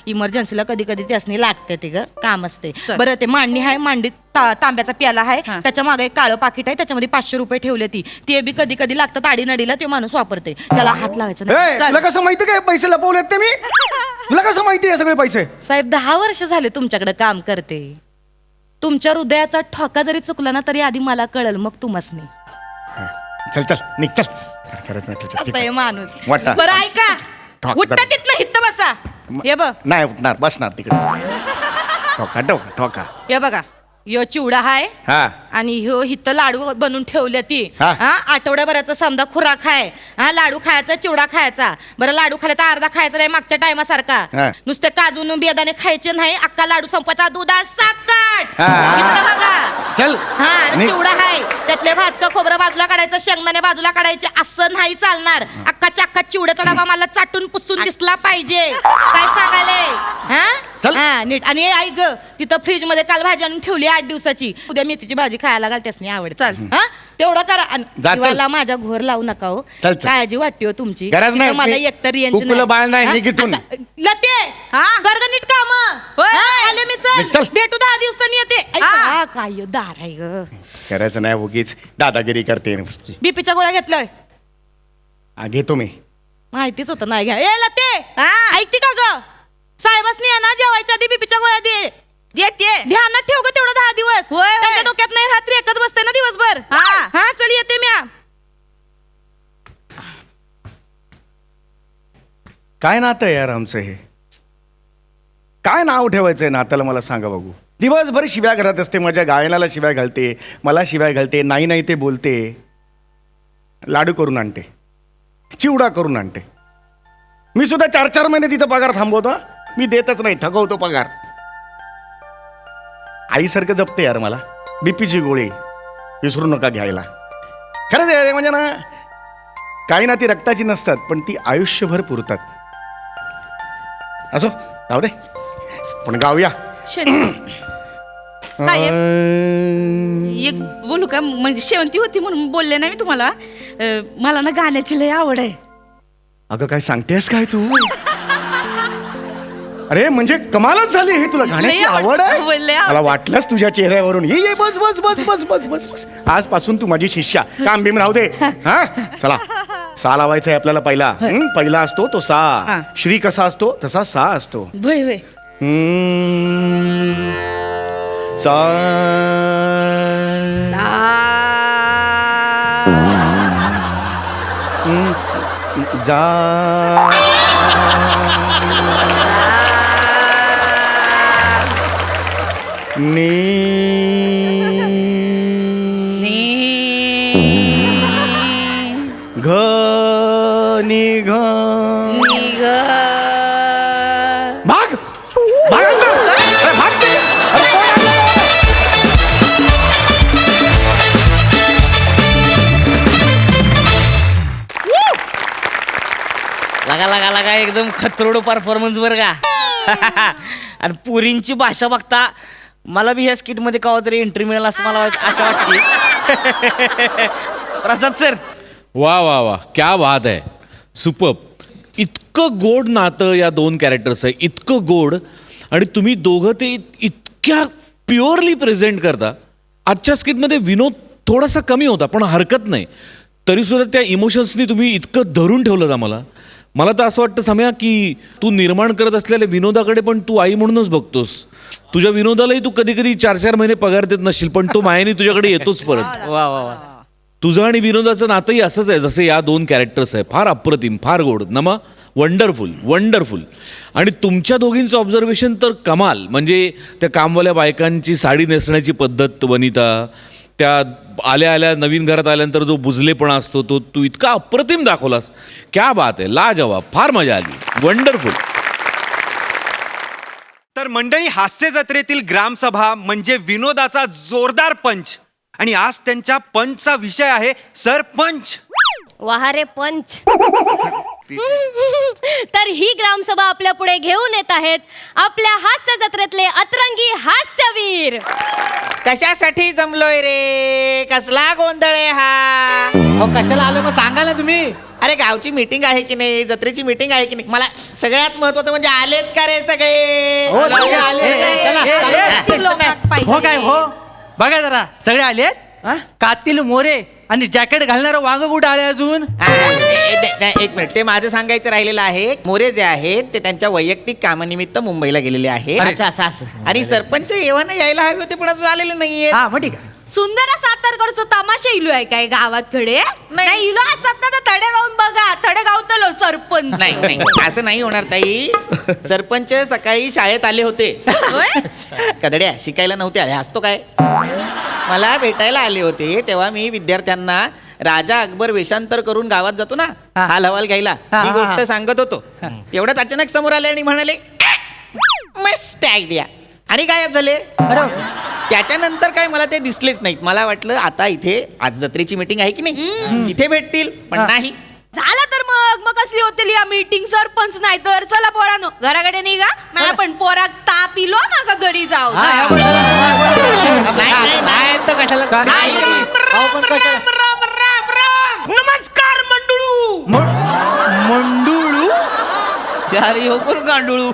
Speaker 9: इमर्जन्सीला कधी कधी त्यासनी लागते ते ग, काम असते. बरं ते मांडणी आहे, मांडीत तांब्याचा प्याला आहे, त्याच्या मागे एक काळं पाकिट आहे, त्याच्यामध्ये 500 रुपये ठेवले ती. ते बी कधी कधी लागतात आडीनडीला, ते माणूस वापरते, त्याला हात लावायचा नाही.
Speaker 10: ए, तुला कसं माहिती काय पैसे लपवलेत ते मी? तुला कसं माहिती आहे सगळे पैसे?
Speaker 9: साहेब 10 वर्ष झाले तुमच्याकडे काम करते. तुमच्या हृदयाचा ठोका जरी चुकला ना तरी आधी मला कळल, मग तुम्हाच नाही.
Speaker 10: चल चल निघ चल. खरंच नाही तुझ्या.
Speaker 9: असं आहे माणूस.
Speaker 10: वाटा.
Speaker 9: बरं ऐका,
Speaker 10: ठोक
Speaker 9: उठता
Speaker 10: दर.
Speaker 9: तिथनं हित बसा. हे बघ,
Speaker 10: नाही उठणार, बसणार तिकडे. ठोका ठोका ठोका.
Speaker 9: हे बघा, यो चिवडा हाय
Speaker 10: हा
Speaker 9: आणि ह्यो हिथं लाडू बनवून ठेवले ती.
Speaker 10: हा.
Speaker 9: आठवड्याभराचा समजा खुराक आहे. लाडू खायचा, चिवडा खायचा. बरं लाडू खायला तर अर्धा खायचा नाही मागच्या टायमासारखा.
Speaker 10: हा.
Speaker 9: नुसते काजून बेदाणे खायचे नाही, अक्का लाडू संपायचा, दुधात साखर.
Speaker 10: हा.
Speaker 9: इथं बघा.
Speaker 10: चल
Speaker 9: हा आणि
Speaker 10: निघ.
Speaker 9: चिवडा आहे, त्यातले भाजका खोबरं बाजूला काढायचं, शेंगदाणे बाजूला काढायचे, असं नाही चालणार. अक्काच्या अक्का चिवड्याचा डबा मला चाटून पुसून दिसला पाहिजे. काय सांगायले?
Speaker 10: चल.
Speaker 9: हा नीट. आणि ऐक ग, तिथं फ्रीज मध्ये काल भाजी आणून ठेवली 8 दिवसाची, उद्या मेथीची भाजी खायला घाल, त्यासनी आवड. चाल तेवढा करा. आणि
Speaker 10: जा, चल.
Speaker 9: दिवाला माझ्या घोर लावू नका हो.
Speaker 10: चल, चल.
Speaker 9: काळजी वाटते हो तुमची.
Speaker 10: गरज
Speaker 9: तिथं
Speaker 10: नाही.
Speaker 9: मला
Speaker 10: मी-
Speaker 9: एकतर रेंज
Speaker 10: कुकुलं बाळ नाही, निघ इथून.
Speaker 9: लते कर ग नीट काम. आले मी.
Speaker 10: निघ, चल.
Speaker 9: चल भेटू 10 दिवसांनी येते. ऐक, हा, काय ह्यो दार आहे ग.
Speaker 10: करायचं नाही उगीच दादागिरी करते नुसती.
Speaker 9: बीपीच्या गोळ्या घेतलोय.
Speaker 10: घेतो मी.
Speaker 9: माहितीच होतं नाही घ्या. ए लते ऐकते का ग? साहेबासनी आहे ना जेवायच्या आधी बीपीच्या गोळ्या दे. देते. ध्यानात ठेव ग तेवढं 10 दिवस. त्याच्या डोक्यात नाही रात्री एकच बसते ना दिवसभर. हा चल येते मी.
Speaker 10: काय नातं आहे यार आमचं हे? काय नाव ठेवायचंय नात्याला मला सांगा बघू. दिवसभर शिव्या घरात असते, माझ्या गायनाला शिव्या घालते, मला शिव्या घालते, नाही नाही ते बोलते, लाडू करून आणते, चिवडा करून आणते. मी सुद्धा 4-4 महिने तिचा पगार थांबवतो. मी देतच नाही, थकवतो पगार. आईसारखं जपते यार मला. बीपीची गोळी विसरू नका घ्यायला. खरंच आहे म्हणजे ना, काही ना ती रक्ताची नसतात पण ती आयुष्यभर पुरतात. असो जाऊ दे, पण गाऊया.
Speaker 11: साहेब एक बोलू का? म्हणजे शेवंती होती म्हणून बोलले नाही मी तुम्हाला. मला ना गाण्याची लय आवड आहे.
Speaker 10: अगं काय सांगतेस काय तू? अरे म्हणजे कमालच झाली ही. तुला गाण्याची
Speaker 11: लय आवड-
Speaker 10: आवड आहे?
Speaker 11: लय आवड.
Speaker 10: मला वाटलंच तुझ्या चेहऱ्यावरून. ये ये बस बस बस बस बस बस बस. आजपासून तू माझी शिष्या. काम बिम राहू दे. हा चला, सा लावायचा आहे आपल्याला पहिला. पहिला असतो तो सा. श्री कसा असतो तसा सा असतो.
Speaker 11: वय वय
Speaker 10: सा जा घ नि घ भाग भाग अंदर. अरे भाग ते. अरे कोण आणलं?
Speaker 5: लगा लगा लगा एकदम खतरोड परफॉर्मन्स बर का. आणि पुरींची भाषा बघता मला बी ह्या स्किट मध्ये कवा तरी एंट्री मिळेल असं मला आशा वाटते. प्रसाद सर.
Speaker 12: वा वा वा, क्या बात आहे. सुपर्ब. इतकं गोड नातं या 2 कॅरेक्टर्स आहे, इतकं गोड. आणि तुम्ही दोघं ते इतक्या प्युअरली प्रेझेंट करता. आजच्या स्किटमध्ये विनोद थोडासा कमी होता पण हरकत नाही, तरीसुद्धा त्या इमोशन्सनी तुम्ही इतकं धरून ठेवलं आम्हाला. मला तर असं वाटतं सम्या की तू निर्माण करत असलेल्या विनोदाकडे पण तू आई म्हणूनच बघतोस. तुझ्या विनोदालाही तू कधी कधी 4-4 महिने पगार देत नसशील पण तो मायाने तुझ्याकडे येतोच परत.
Speaker 5: वा वा वा.
Speaker 12: तुझं आणि विनोदाचं नातंही असंच आहे जसं या 2 कॅरेक्टर्स आहे. फार अप्रतिम, फार गोड. नमा वंडरफुल वंडरफुल. आणि तुमच्या दोघींचं ऑब्झर्वेशन तर कमाल. म्हणजे त्या कामवाल्या बायकांची साडी नेसण्याची पद्धत वनिता, त्या आल्या आल्या नवीन घरात आल्यानंतर जो बुजलेपणा असतो तो तू इतका अप्रतिम दाखवलास. क्या बात आहे, लाजवाब. फार मजा आली. वंडरफुल.
Speaker 1: तर मंडळी, हास्य जत्रेतील ग्रामसभा म्हणजे विनोदाचा जोरदार पंच. आणि आज त्यांच्या पंचचा विषय आहे सरपंच.
Speaker 2: वाहारे पंच. तर ही ग्रामसभा आपल्या पुढे घेऊन येत आहेत आपल्या हास्य जत्रेतले अतरंगी हास्यवीर.
Speaker 13: कशासाठी जमलोय रे? कसला गोंधळ आहे हा?
Speaker 14: हो कशाला आलो मग सांगा ना तुम्ही.
Speaker 13: अरे गावची मीटिंग आहे की नाही, जत्रेची मीटिंग आहे की नाही? मला सगळ्यात महत्वाचं म्हणजे आलेत का रे सगळे?
Speaker 14: हो सगळे आले.
Speaker 7: हो काय हो बघा जरा सगळे आलेत. कातील मोरे आणि जॅकेट घालणारं वांग कुठं आले अजून?
Speaker 13: एक मिनिट, ते माझं सांगायचं राहिलेलं आहे. मोरे जे आहेत ते त्यांच्या वैयक्तिक कामानिमित्त मुंबईला गेलेले आहेत.
Speaker 5: अच्छा असं असं.
Speaker 13: आणि सरपंच येवाना यायला हवे होते पण अजून आलेले नाहीये.
Speaker 7: हा मग ठीक आहे.
Speaker 9: सुंदर सातारकडचं तमाशा इलो आहे काय गावातकडे? नाही इलो असतात ना तर तडे गाऊन बघा. तडे गावतलो सरपंच.
Speaker 13: नाही नाही असं नाही होणार ताई. सरपंच सकाळी शाळेत आले होते. कदड्या शिकायला नव्हते आले. हसतो काय? मला भेटायला आले होते तेव्हा मी विद्यार्थ्यांना राजा अकबर वेषांतर करून गावात जातो ना हाल हवाल घ्यायला, ही गोष्ट सांगत होतो. एवढ्याच अचानक समोर आले आणि म्हणाले मस्त आयडिया आणि गायब झाले. त्याच्यानंतर काय मला ते दिसलेच नाहीत. मला वाटलं आता इथे आज जत्रेची मीटिंग आहे की नाही, इथे भेटतील पण नाही.
Speaker 9: झाला तर मग कसली होती या मीटिंग? सरपंच नाही तर चला पोरानो घराकडे निघा. मला पण पोरात ताप इलो मागा घरी जाऊ.
Speaker 13: नाही तो कशाला?
Speaker 14: नमस्कार मंडळू.
Speaker 7: मंडुळू
Speaker 5: चारी हो कोण गांडुळू.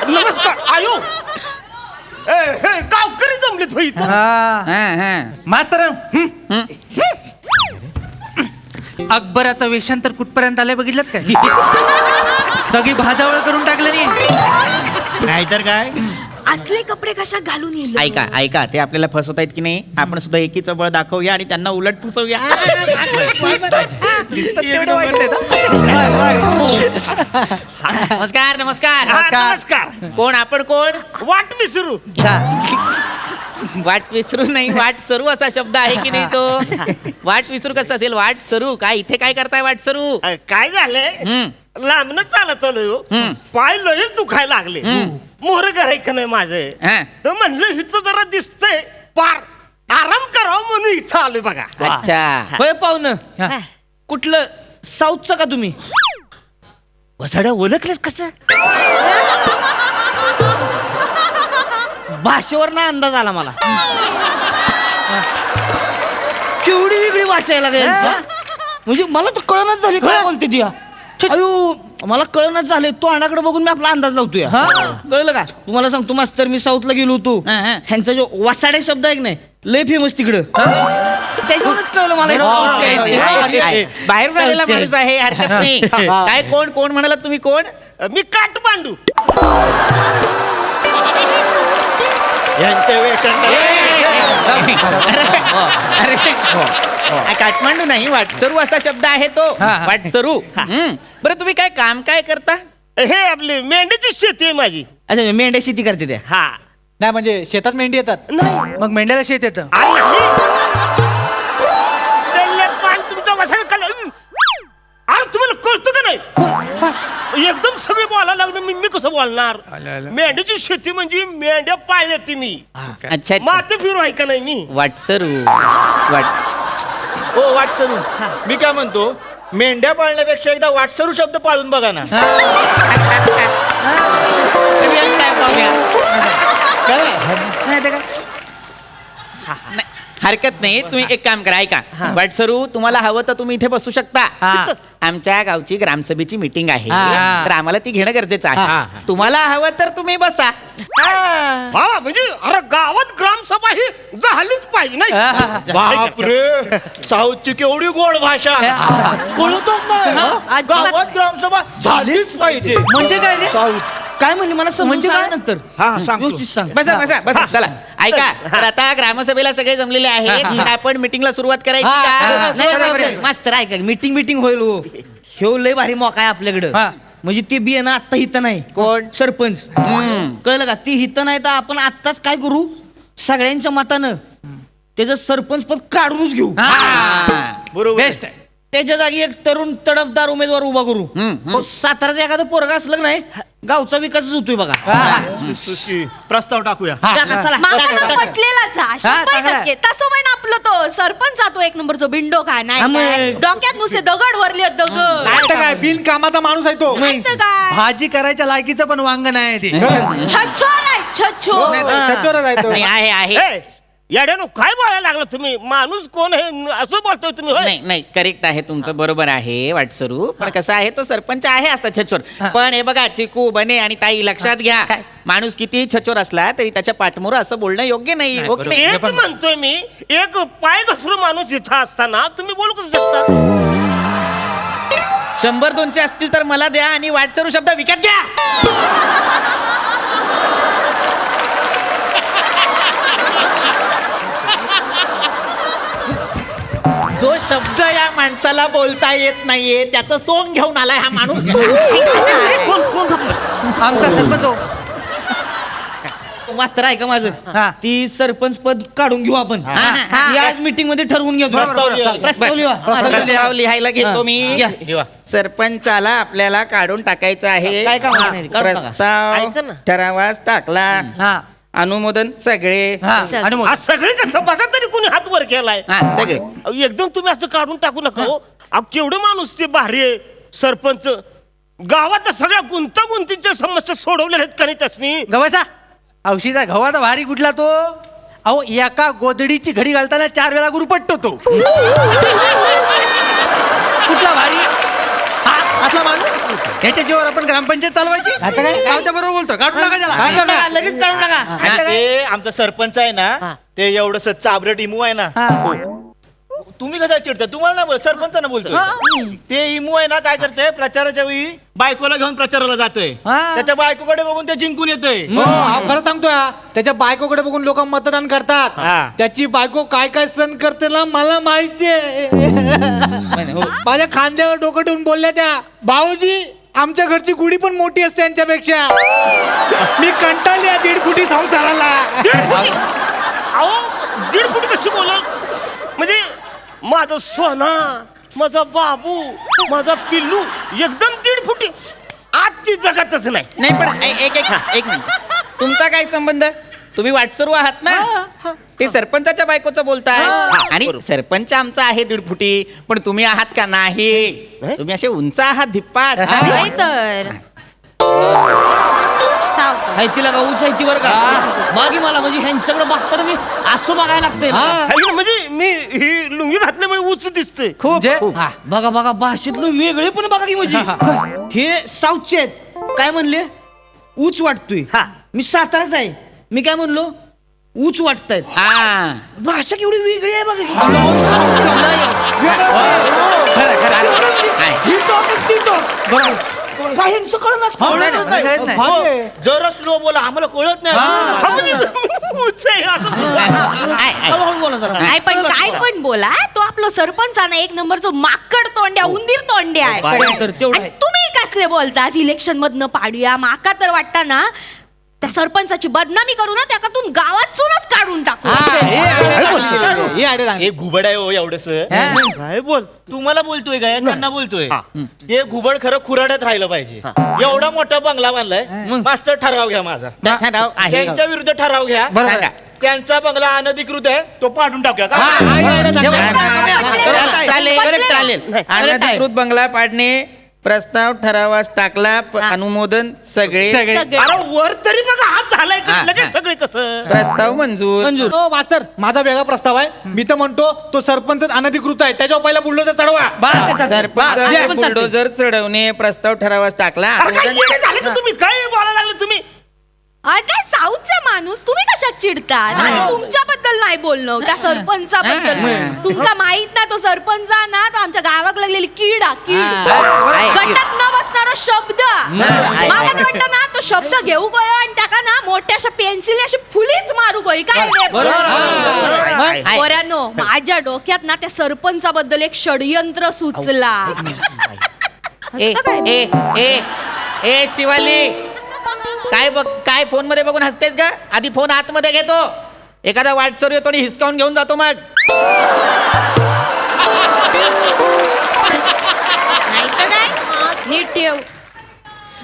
Speaker 14: नमस्कार आयो. गावकरी जमलेत होई.
Speaker 7: मास्तर अकबराचं वेषांतर कुठपर्यंत आलंय बघितलं काय? सगळी भाजावळ करून टाकलं
Speaker 14: नाहीतर काय?
Speaker 9: असले कपडे कशा घालून येईल?
Speaker 13: ऐका ऐका, ते आपल्याला फसवतायत की नाही, आपण सुद्धा एकीचं बळ दाखवूया आणि त्यांना उलट फसवूया. नमस्कार नमस्कार
Speaker 14: नमस्कार.
Speaker 13: कोण आपण? कोण?
Speaker 14: वाट विसरू.
Speaker 13: वाट विसरू नाही, वाट सरू असा शब्द आहे की नाही तो? वाट विसरू कसं असेल? वाट सरू काय? इथे काय करताय वाट सरू?
Speaker 14: काय झालंय? लांबनच चालत आलोय. पाय लयच दुखायला लागले. मोहर करायचं नाही माझे. तर म्हणलं इथं जरा दिसतंय पार आराम करावं म्हणून इथं आलोय बघा.
Speaker 13: अच्छा
Speaker 5: होय पाहुणं कुठलं साऊथचं का तुम्ही?
Speaker 14: वसाड्या ओळखलेस कसं?
Speaker 5: भाषेवर ना अंदाज आला मला. केवढी वेगळी भाषा आहे लागली यांचा. म्हणजे मला तर कळणच झाली काय बोलते ती. अयो मला कळणच झाले. तो अनाकडे बघून मी आपला अंदाज लावतोय. कळलं का? तुम्हाला सांगतो मास्तर, मी साऊथला गेलो होतो. ह्यांचा जो वसाडे शब्द आहे की नाही लय फेमस तिकडं. त्याच्यावरच कळलं मला.
Speaker 13: बाहेरून आलेला माणूस आहे, हरकत नाही. काय कोण कोण म्हणाला तुम्ही? कोण?
Speaker 14: मी काठमांडू. यांच्या
Speaker 13: काठमांडू नाही, वाटसरू असा शब्द आहे तो. वाटसरू. बरं तुम्ही काय काम काय करता?
Speaker 14: हे आपली मेंढीची शेती आहे माझी.
Speaker 5: अच्छा मेंढ्या शेती करते त्या.
Speaker 14: हा
Speaker 7: नाही म्हणजे शेतात मेंढी येतात मग मेंढ्याला शेत येतं.
Speaker 14: तुमचा वसाड खाल्ला. अरे तुम्हाला कळतं का नाही? एकदम सगळे बोलायला लागलं. मी कसं बोलणार? मेंढीची शेती म्हणजे मेंढ्या पाळल्या ती मी.
Speaker 13: अच्छा
Speaker 14: माते फिरू आहे का नाही मी?
Speaker 13: वाटसरू.
Speaker 5: हो वाटसरू. मी काय म्हणतो, मेंढ्या पाळण्यापेक्षा एकदा वाटसरू शब्द पाळून बघा ना.
Speaker 13: हरकत नाही. तुम्ही एक काम करा, ऐका. वाटसरू तुम्हाला हवं तर तुम्ही इथे बसू शकता. आमच्या गावची ग्रामसभेची मीटिंग आहे तर आम्हाला ती घेणं गरजेचं आहे. तुम्हाला हवं तर तुम्ही बसा.
Speaker 14: म्हणजे अरे गावात ग्रामसभा ही झालीच पाहिजे नाही?
Speaker 5: बापरे साऊथची केवढी गोड भाषा. कळतच नाही. गावात ग्रामसभा झालीच पाहिजे
Speaker 7: म्हणजे काय रे?
Speaker 5: साऊथ काय म्हणले मला म्हणजे काय नंतर व्यवस्थित सांग.
Speaker 13: बसा बसा बसा. चला ऐका, तर आता ग्रामसभेला सगळे जमलेले आहेत तर आपण मीटिंगला सुरुवात करायची का?
Speaker 5: मास्तर ऐका, मीटिंग होईल हो. ह्यो लय भारी मोका आहे आपल्याकडं. म्हणजे ते बी आहे ना आत्ता हित नाही.
Speaker 13: कोण?
Speaker 5: सरपंच. कळलं का? ती हित नाही तर आपण आत्ताच काय करू, सगळ्यांच्या मतानं त्याचं सरपंच पद काढूनच घेऊ.
Speaker 14: बरोबर.
Speaker 7: बेस्ट आहे.
Speaker 5: त्याच्या जागी एक तरुण तडफदार उमेदवार उभा करू. हो, साताराचं एखादं पोरगा असलं नाही गावचा विकासच होतोय बघा.
Speaker 14: प्रस्ताव टाकूया.
Speaker 5: टाका, चला.
Speaker 4: पटलेलाच हा, 100%. तसं म्हण आपलं तो सरपंच जातो एक नंबर जो बिंडो काय नाही काय. डोक्यात नुसते दगड वरले दगड.
Speaker 14: काय बिन कामाचा माणूस आहे तो.
Speaker 4: माहिती काय
Speaker 7: भाजी करायच्या लायकीचं पण वांग नाही ते.
Speaker 4: छछोर आहे छछोर.
Speaker 13: नाही, आहे
Speaker 14: ए, येड्यानो काय बोलायला लागला तुम्ही? माणूस कोण आहे असं बोलतोय तुम्ही होय?
Speaker 13: नाही नाही, करेक्ट आहे तुमचं, बरोबर आहे वाटसरू. पण कसं आहे, तो सरपंच आहे असा छचोर. पण हे बघा चिकू बने आणि ताई लक्षात घ्या, माणूस किती छचोर असला तरी त्याच्या पाठमोर असं बोलणं योग्य नाही. ओके.
Speaker 14: एक म्हणतोय मी, एक पाय घसरू माणूस इथं असताना तुम्ही बोलू कसं शकता?
Speaker 13: 100-200 असतील तर मला द्या आणि वाटसरू शब्द विकत घ्या. जो शब्द या माणसाला बोलता येत नाहीये त्याचं सोंग घेऊन आलाय हा माणूस.
Speaker 5: आमचा सरपंच हो. मास्तर आहे का माझं? ती सरपंच पद काढून घेऊ आपण. याच मीटिंग मध्ये ठरवून घेऊ.
Speaker 13: प्रस्ताव लिहायला घेतो मी. सरपंचाला आपल्याला काढून टाकायचं आहे.
Speaker 5: काय काम नाही, काढून टाका.
Speaker 13: प्रस्ताव ठरावास टाकला. अनुमोदन सगळे.
Speaker 14: आज सगळे कसं बघा तरी कोणी हात वर केलाय.
Speaker 13: सगळे
Speaker 14: अहो, एकदम तुम्ही असं काढून टाकू नका हो. अहो, केवढे माणूस ते भारी आहे सरपंच. गावात सगळ्या गुंतागुंतीच्या समस्या सोडवल्या आहेत का नाही त्यासनी?
Speaker 7: गव्हाचा औषधा गव्हाचा भारी कुठला तो? अहो एका गोदडीची घडी घालताना 4 वेळा गुरुपटतो तो. कुठला भारी असला माणूस? ह्याच्या जीवावर आपण ग्रामपंचायत चालवायची? सावत्या बरोबर बोलतो. काढून टाका त्याला.
Speaker 5: लगेच काढून टाका.
Speaker 15: ते आमचा सरपंच आहे ना, ते एवढस चाबरट इमू आहे ना. तुम्ही कसा चिडता? तुम्हाला ना सरपंचांना बोलतो. ते इमू आहे ना, काय करते प्रचाराच्या वेळी बायकोला घेऊन प्रचाराला जातोय. त्याच्या बायकोकडे बघून ते जिंकून येतोय.
Speaker 16: खरं सांगतोय, त्याच्या बायकोकडे बघून लोक मतदान करतात. त्याची बायको काय काय सण करते ना मला माहितीये. माझ्या खांद्यावर डोकं ठेवून बोलल्या त्या, भाऊजी आमच्या घरची गुढी पण मोठी असते यांच्यापेक्षा. मी कंटाळली या 1.5 फुटी संसाराला.
Speaker 14: 1.5 फूट कशी बोलाल? म्हणजे माझा सोना, माझा बाबू, माझा पिल्लू एकदम 1.5 फुटी आजची जगातच नाही.
Speaker 13: नाही पण एक मिनिट, तुमचा काय संबंध? तुम्ही वाटसरू आहात ना, ते सरपंचाच्या बायकोचं बोलताय. आणि सरपंच आमचा आहे 1.5 फुटी, पण तुम्ही आहात का? नाही, तुम्ही असे उंच आहात धिप्पाड.
Speaker 4: नाही तर
Speaker 5: तिला का उंच आहे वर का मागे मला म्हणजे ह्यांच्याकडे बघताना मी असं बघायला लागतंय.
Speaker 14: म्हणजे मी ही लुंगी घातल्यामुळे उंच दिसते
Speaker 5: खूप. बघा बघा भाषेतलं वेगळे पण बघा की म्हणजे हे साऊथचे आहेत. काय म्हणले? ऊच वाटतोय. मी साताराच आहे. मी काय म्हणलो? ऊच वाटतायत. भाषा केवढी वेगळी आहे बघा.
Speaker 15: जरा स्लो बोला, आम्हाला कळत नाही.
Speaker 4: काय पण काय पण बोला, तो आपला सरपंच आहे ना, एक नंबर जो माकड तोंड्या उंदीर तोंड्या आहे. आणि तुम्ही कसले बोलता इलेक्शन मधनं पाडूया? माका तर वाटतं ना त्या सरपंचाची बदनामी करू ना, त्यातून गावातूनच काढून टाकू.
Speaker 15: एक घुबड आहे हो एवढस.
Speaker 14: काय बोल?
Speaker 15: तुम्हाला बोलतोय काय? त्यांना बोलतोय. ते घुबड खरं खुराड्यात राहिलं पाहिजे. एवढा मोठा बंगला बांधलाय. मास्तर ठराव घ्या माझा. त्यांच्या विरुद्ध ठराव घ्या. त्यांचा बंगला अनधिकृत आहे, तो पाडून टाकूया का?
Speaker 13: चालेल. अनधिकृत बंगला पाडणे, प्रस्ताव ठरावास टाकला. अनुमोदन सगळे.
Speaker 14: अरे वर तरी बघा हात झालाय का? लगेच सगळे कसं?
Speaker 13: प्रस्ताव मंजूर.
Speaker 16: हो मास्तर, माझा वेगळा प्रस्ताव आहे. मी तर म्हणतो तो सरपंच अनधिकृत आहे, त्याच्यावर पहिला बुलडोजर चढवा.
Speaker 13: सरपंच बुलडोजर चढवणे, प्रस्ताव ठरावास टाकला.
Speaker 14: तुम्ही काय बोलायला लागले तुम्ही?
Speaker 4: अरे साऊथचा माणूस, तुम्ही कशात चिडतात? आणि तुमच्याबद्दल नाही बोलणं, त्या सरपंचाबद्दल. तुमका माहित ना, तो सरपंच ना, तो आमच्या गावाक लागलेली कीड गटात न बसणारा शब्द. मला तर वाटतं ना, तो शब्द घेऊ गयो आणि त्याका ना मोठ्या अशा पेन्सिल अशी फुलीच मारू गई. काय पोरांनो, माझ्या डोक्यात ना त्या सरपंचाबद्दल एक षडयंत्र सुचला.
Speaker 13: ए शिवाली, काय फोन मध्ये बघून हसतेस का? आधी फोन आतमध्ये घेतो. एखादा वाटसरू येतो आणि हिसकावून घेऊन जातो. मग
Speaker 9: नीट ठेव.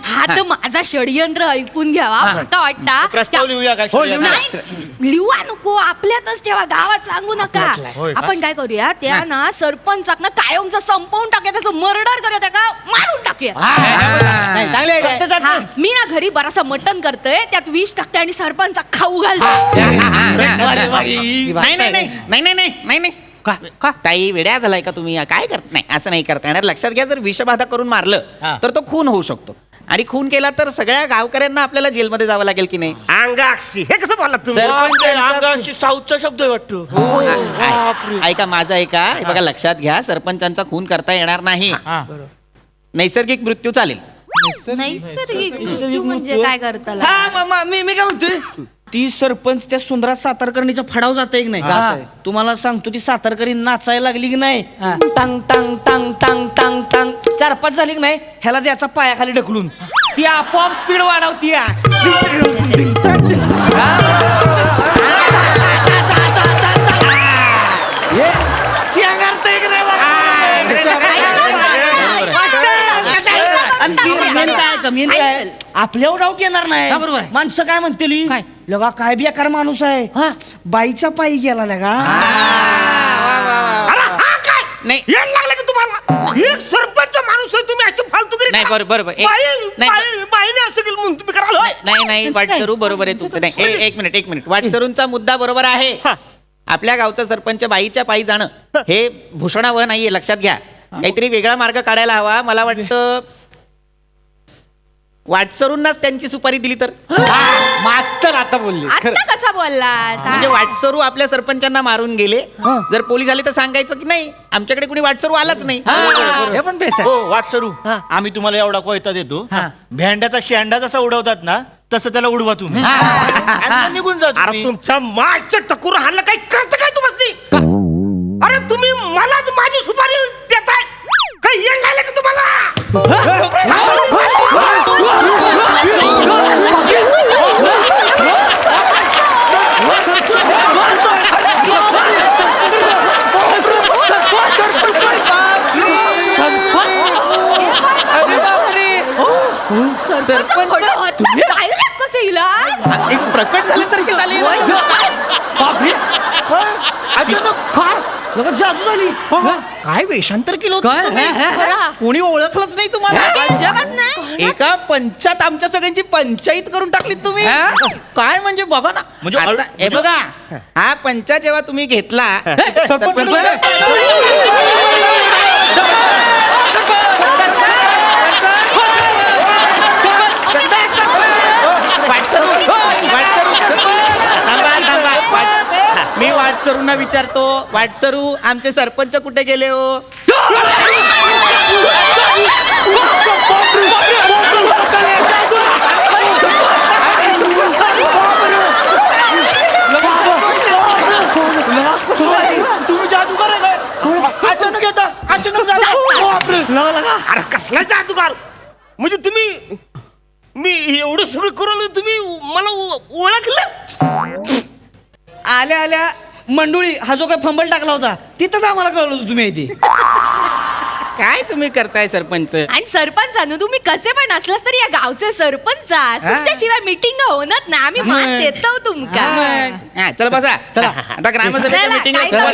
Speaker 9: हा तर माझा षडयंत्र ऐकून घ्यावा. फक्त वाटता
Speaker 15: प्रस्ताव लिहूया काय
Speaker 9: नाही लिहूया नको, आपल्यातच ठेवा, गावात सांगू नका. आपण काय करूया, त्या ना सरपंचाक ना कायमचा संपवून टाकूया, त्याचं मर्डर करूया, त्याला मारून टाकूया. मी ना घरी बरासा मटण करतोय, त्यात विष टाकते आणि सरपंचा खाऊ घालतो.
Speaker 13: नाही ताई वेड्या झालाय का तुम्ही? काय करत नाही, असं नाही करता येणार. लक्षात घ्या, जर विषबाधा करून मारलं तर तो खून होऊ शकतो, आणि खून केला तर सगळ्या गावकऱ्यांना आपल्याला जेलमध्ये जावं लागेल की नाही.
Speaker 14: अंगाक्षी हे कसं बोलला तुम्ही?
Speaker 15: अंगाशी साऊथचा शब्द वाटतो.
Speaker 13: ऐका माझं ऐका, हे बघा लक्षात घ्या, सरपंचांचा खून करता येणार नाही. नैसर्गिक मृत्यू चालेल.
Speaker 9: नैसर्गिक मृत्यू म्हणजे काय करता?
Speaker 5: मी काय म्हणतोय, ती सरपंच त्या सुंदरा सातारकर्णीचा फडाव जाते की नाही? तुम्हाला सांगतो, ती सातारकरी नाचायला लागली की नाही, टांग टांग टांग टांग टांग टांग 4-5 झाली की नाही, ह्याला द्याचा पायाखाली ढकलून ती आपोआप स्पीड वाढवती. आपल्यावर डाऊट येणार नाही. माणसं काय म्हणतील, लगा काय बेकार माणूस आहे, बाईचा पायी गेला लगा.
Speaker 13: नाही
Speaker 14: येड लागलं की तुम्हाला? एक सरपंच माणूस आहे तुम्ही, अशी फालतूगिरी
Speaker 13: नाही,
Speaker 14: करा.
Speaker 13: बरोबर
Speaker 14: बाईने असं केलं म्हणून तुम्ही कराल?
Speaker 13: नाही वाटसरू बरोबर आहे तुमचं. नाही एक मिनिट, वाटसरूंचा मुद्दा बरोबर आहे. आपल्या गावचा सरपंच बाईच्या पायी जाणं हे भूषणावह नाहीये, लक्षात घ्या. काहीतरी वेगळा मार्ग काढायला हवा. मला वाटतं वाटसरूंनाच त्यांची सुपारी दिली तर.
Speaker 16: मास्तर आता बोलले.
Speaker 9: आता कसा बोलला?
Speaker 13: म्हणजे वाटसरू आपल्या सरपंचांना मारून गेले, जर पोलीस आले तर सांगायचं की नाही आमच्याकडे कुणी वाटसरू आलाच नाही.
Speaker 7: हे पण बेस आहे.
Speaker 15: हो वाटसरू, आम्ही तुम्हाला एवढा कोयता देतो, भेंड्याचा शेंडा जसा उडवतात ना तसं त्याला उडवा तुम्ही, निघून जा.
Speaker 14: अरे तुमच्या मागच्या टकूर हाणलं काही करत काय तुम्हाला? अरे तुम्ही मलाच माझी सुपारी देताय, काही येड लागलं का तुम्हाला?
Speaker 9: कसे इलाज
Speaker 13: एक प्रकट झाल्यासारखे झाले.
Speaker 5: जादू झाली. काय वेषांतर केलं होतं? कोणी ओळखलंच नाही तुम्हाला? एका पंचात आमच्या सगळ्यांची पंचायत करून टाकली तुम्ही. काय म्हणजे बघा ना, म्हणजे हे बघा, हा पंचा जेव्हा तुम्ही घेतला मी वाटसरूंना विचारतो, वाटसरू आमचे सरपंच कुठे गेले हो?
Speaker 15: तुम्ही जादूगार आहे काय? अचानक येता, अचानक जाता.
Speaker 14: अरे कसला जादूगार? म्हणजे तुम्ही, मी एवढं सगळं करून तुम्ही मला ओळखलं?
Speaker 5: आल्या आल्या मंडुळी हा जो काय फंबल टाकला होता तिथंच आम्हाला कळलं होतं तुम्ही इथे.
Speaker 13: काय तुम्ही करताय सरपंच?
Speaker 9: आणि सरपंचानं तुम्ही कसे पण असलास तरी या गावचे सरपंच तुमच्याशिवाय मीटिंग होणार ना. आम्ही मान देतो तुमका.
Speaker 13: चला बसा, चला आता ग्रामसभेच्या मीटिंगला सुरुवात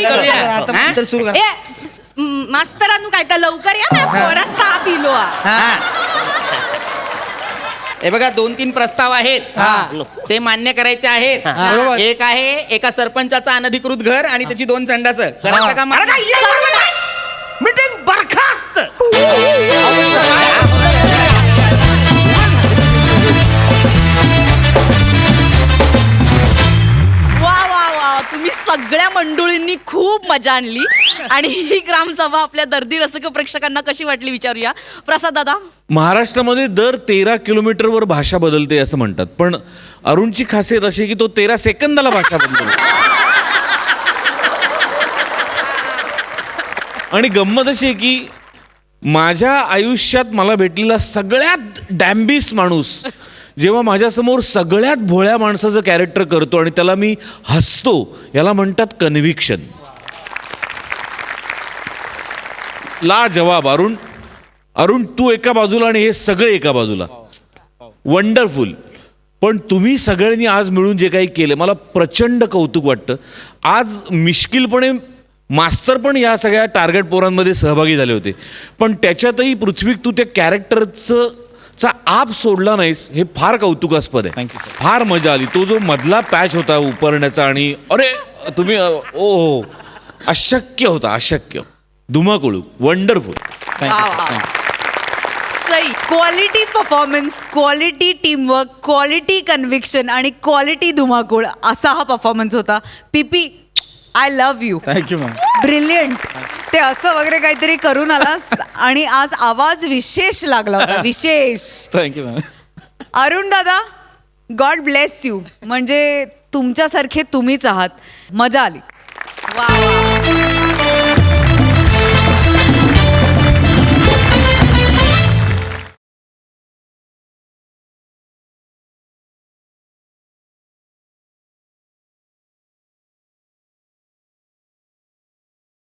Speaker 13: करूया.
Speaker 9: मास्तरांनो काय तर लवकर या, परत ताप इलो.
Speaker 13: हे बघा 2-3 प्रस्ताव आहेत, ते मान्य करायचे आहेत. एक आहे एका सरपंचाचं अनधिकृत घर आणि त्याची 2 संडासं. करायचं का?
Speaker 14: मीटिंग बरखास्त.
Speaker 11: तुम्ही सगळ्या मंडळींनी खूप मजा आणली आणि ही ग्रामसभा आपल्या दर्दी रसिक प्रेक्षकांना कशी वाटली विचारूया. प्रसाद दादा,
Speaker 12: महाराष्ट्रामध्ये दर 13 किलोमीटरवर भाषा बदलते असं म्हणतात, पण अरुणची खासियत अशी की तो 13 सेकंदाला भाषा बदलतो. आणि गंमत अशी आहे की माझ्या आयुष्यात मला भेटलेला सगळ्यात डॅम्बिस माणूस जेव्हा माझ्यासमोर सगळ्यात भोळ्या माणसाचं कॅरेक्टर करतो आणि त्याला मी हसतो, याला म्हणतात कन्व्हिक्शन. ला जवाब अरुण, अरुण तू एका बाजूला आणि हे सगळे एका बाजूला. वंडरफुल. पण तुम्ही सगळ्यांनी आज मिळून जे काही केलं मला प्रचंड कौतुक वाटतं. आज मिश्किलपणे मास्तर पण या सगळ्या टार्गेट पोरांमध्ये सहभागी झाले होते, पण त्याच्यातही पृथ्वी तू त्या कॅरेक्टरचा आप सोडला नाहीस, हे फार कौतुकास्पद आहे. फार मजा आली. तो जो मधला पॅच होता उपरण्याचा आणि अरे तुम्ही ओ अशक्य होता, अशक्य. धुमाकूळ. Wonderful.
Speaker 8: Sai. Quality performance, quality teamwork, quality conviction आणि क्वालिटी धुमाकूळ असा हा परफॉर्मन्स होता. पीपी, I love you.
Speaker 15: Thank you ma'am.
Speaker 8: Brilliant. ते असं वगैरे काहीतरी करून आलास आणि आज आवाज विशेष लागला होता, विशेष.
Speaker 15: Thank you ma'am.
Speaker 8: अरुण दादा, गॉड ब्लेस यू. म्हणजे तुमच्यासारखे तुम्हीच आहात. मजा आली.
Speaker 9: वा वा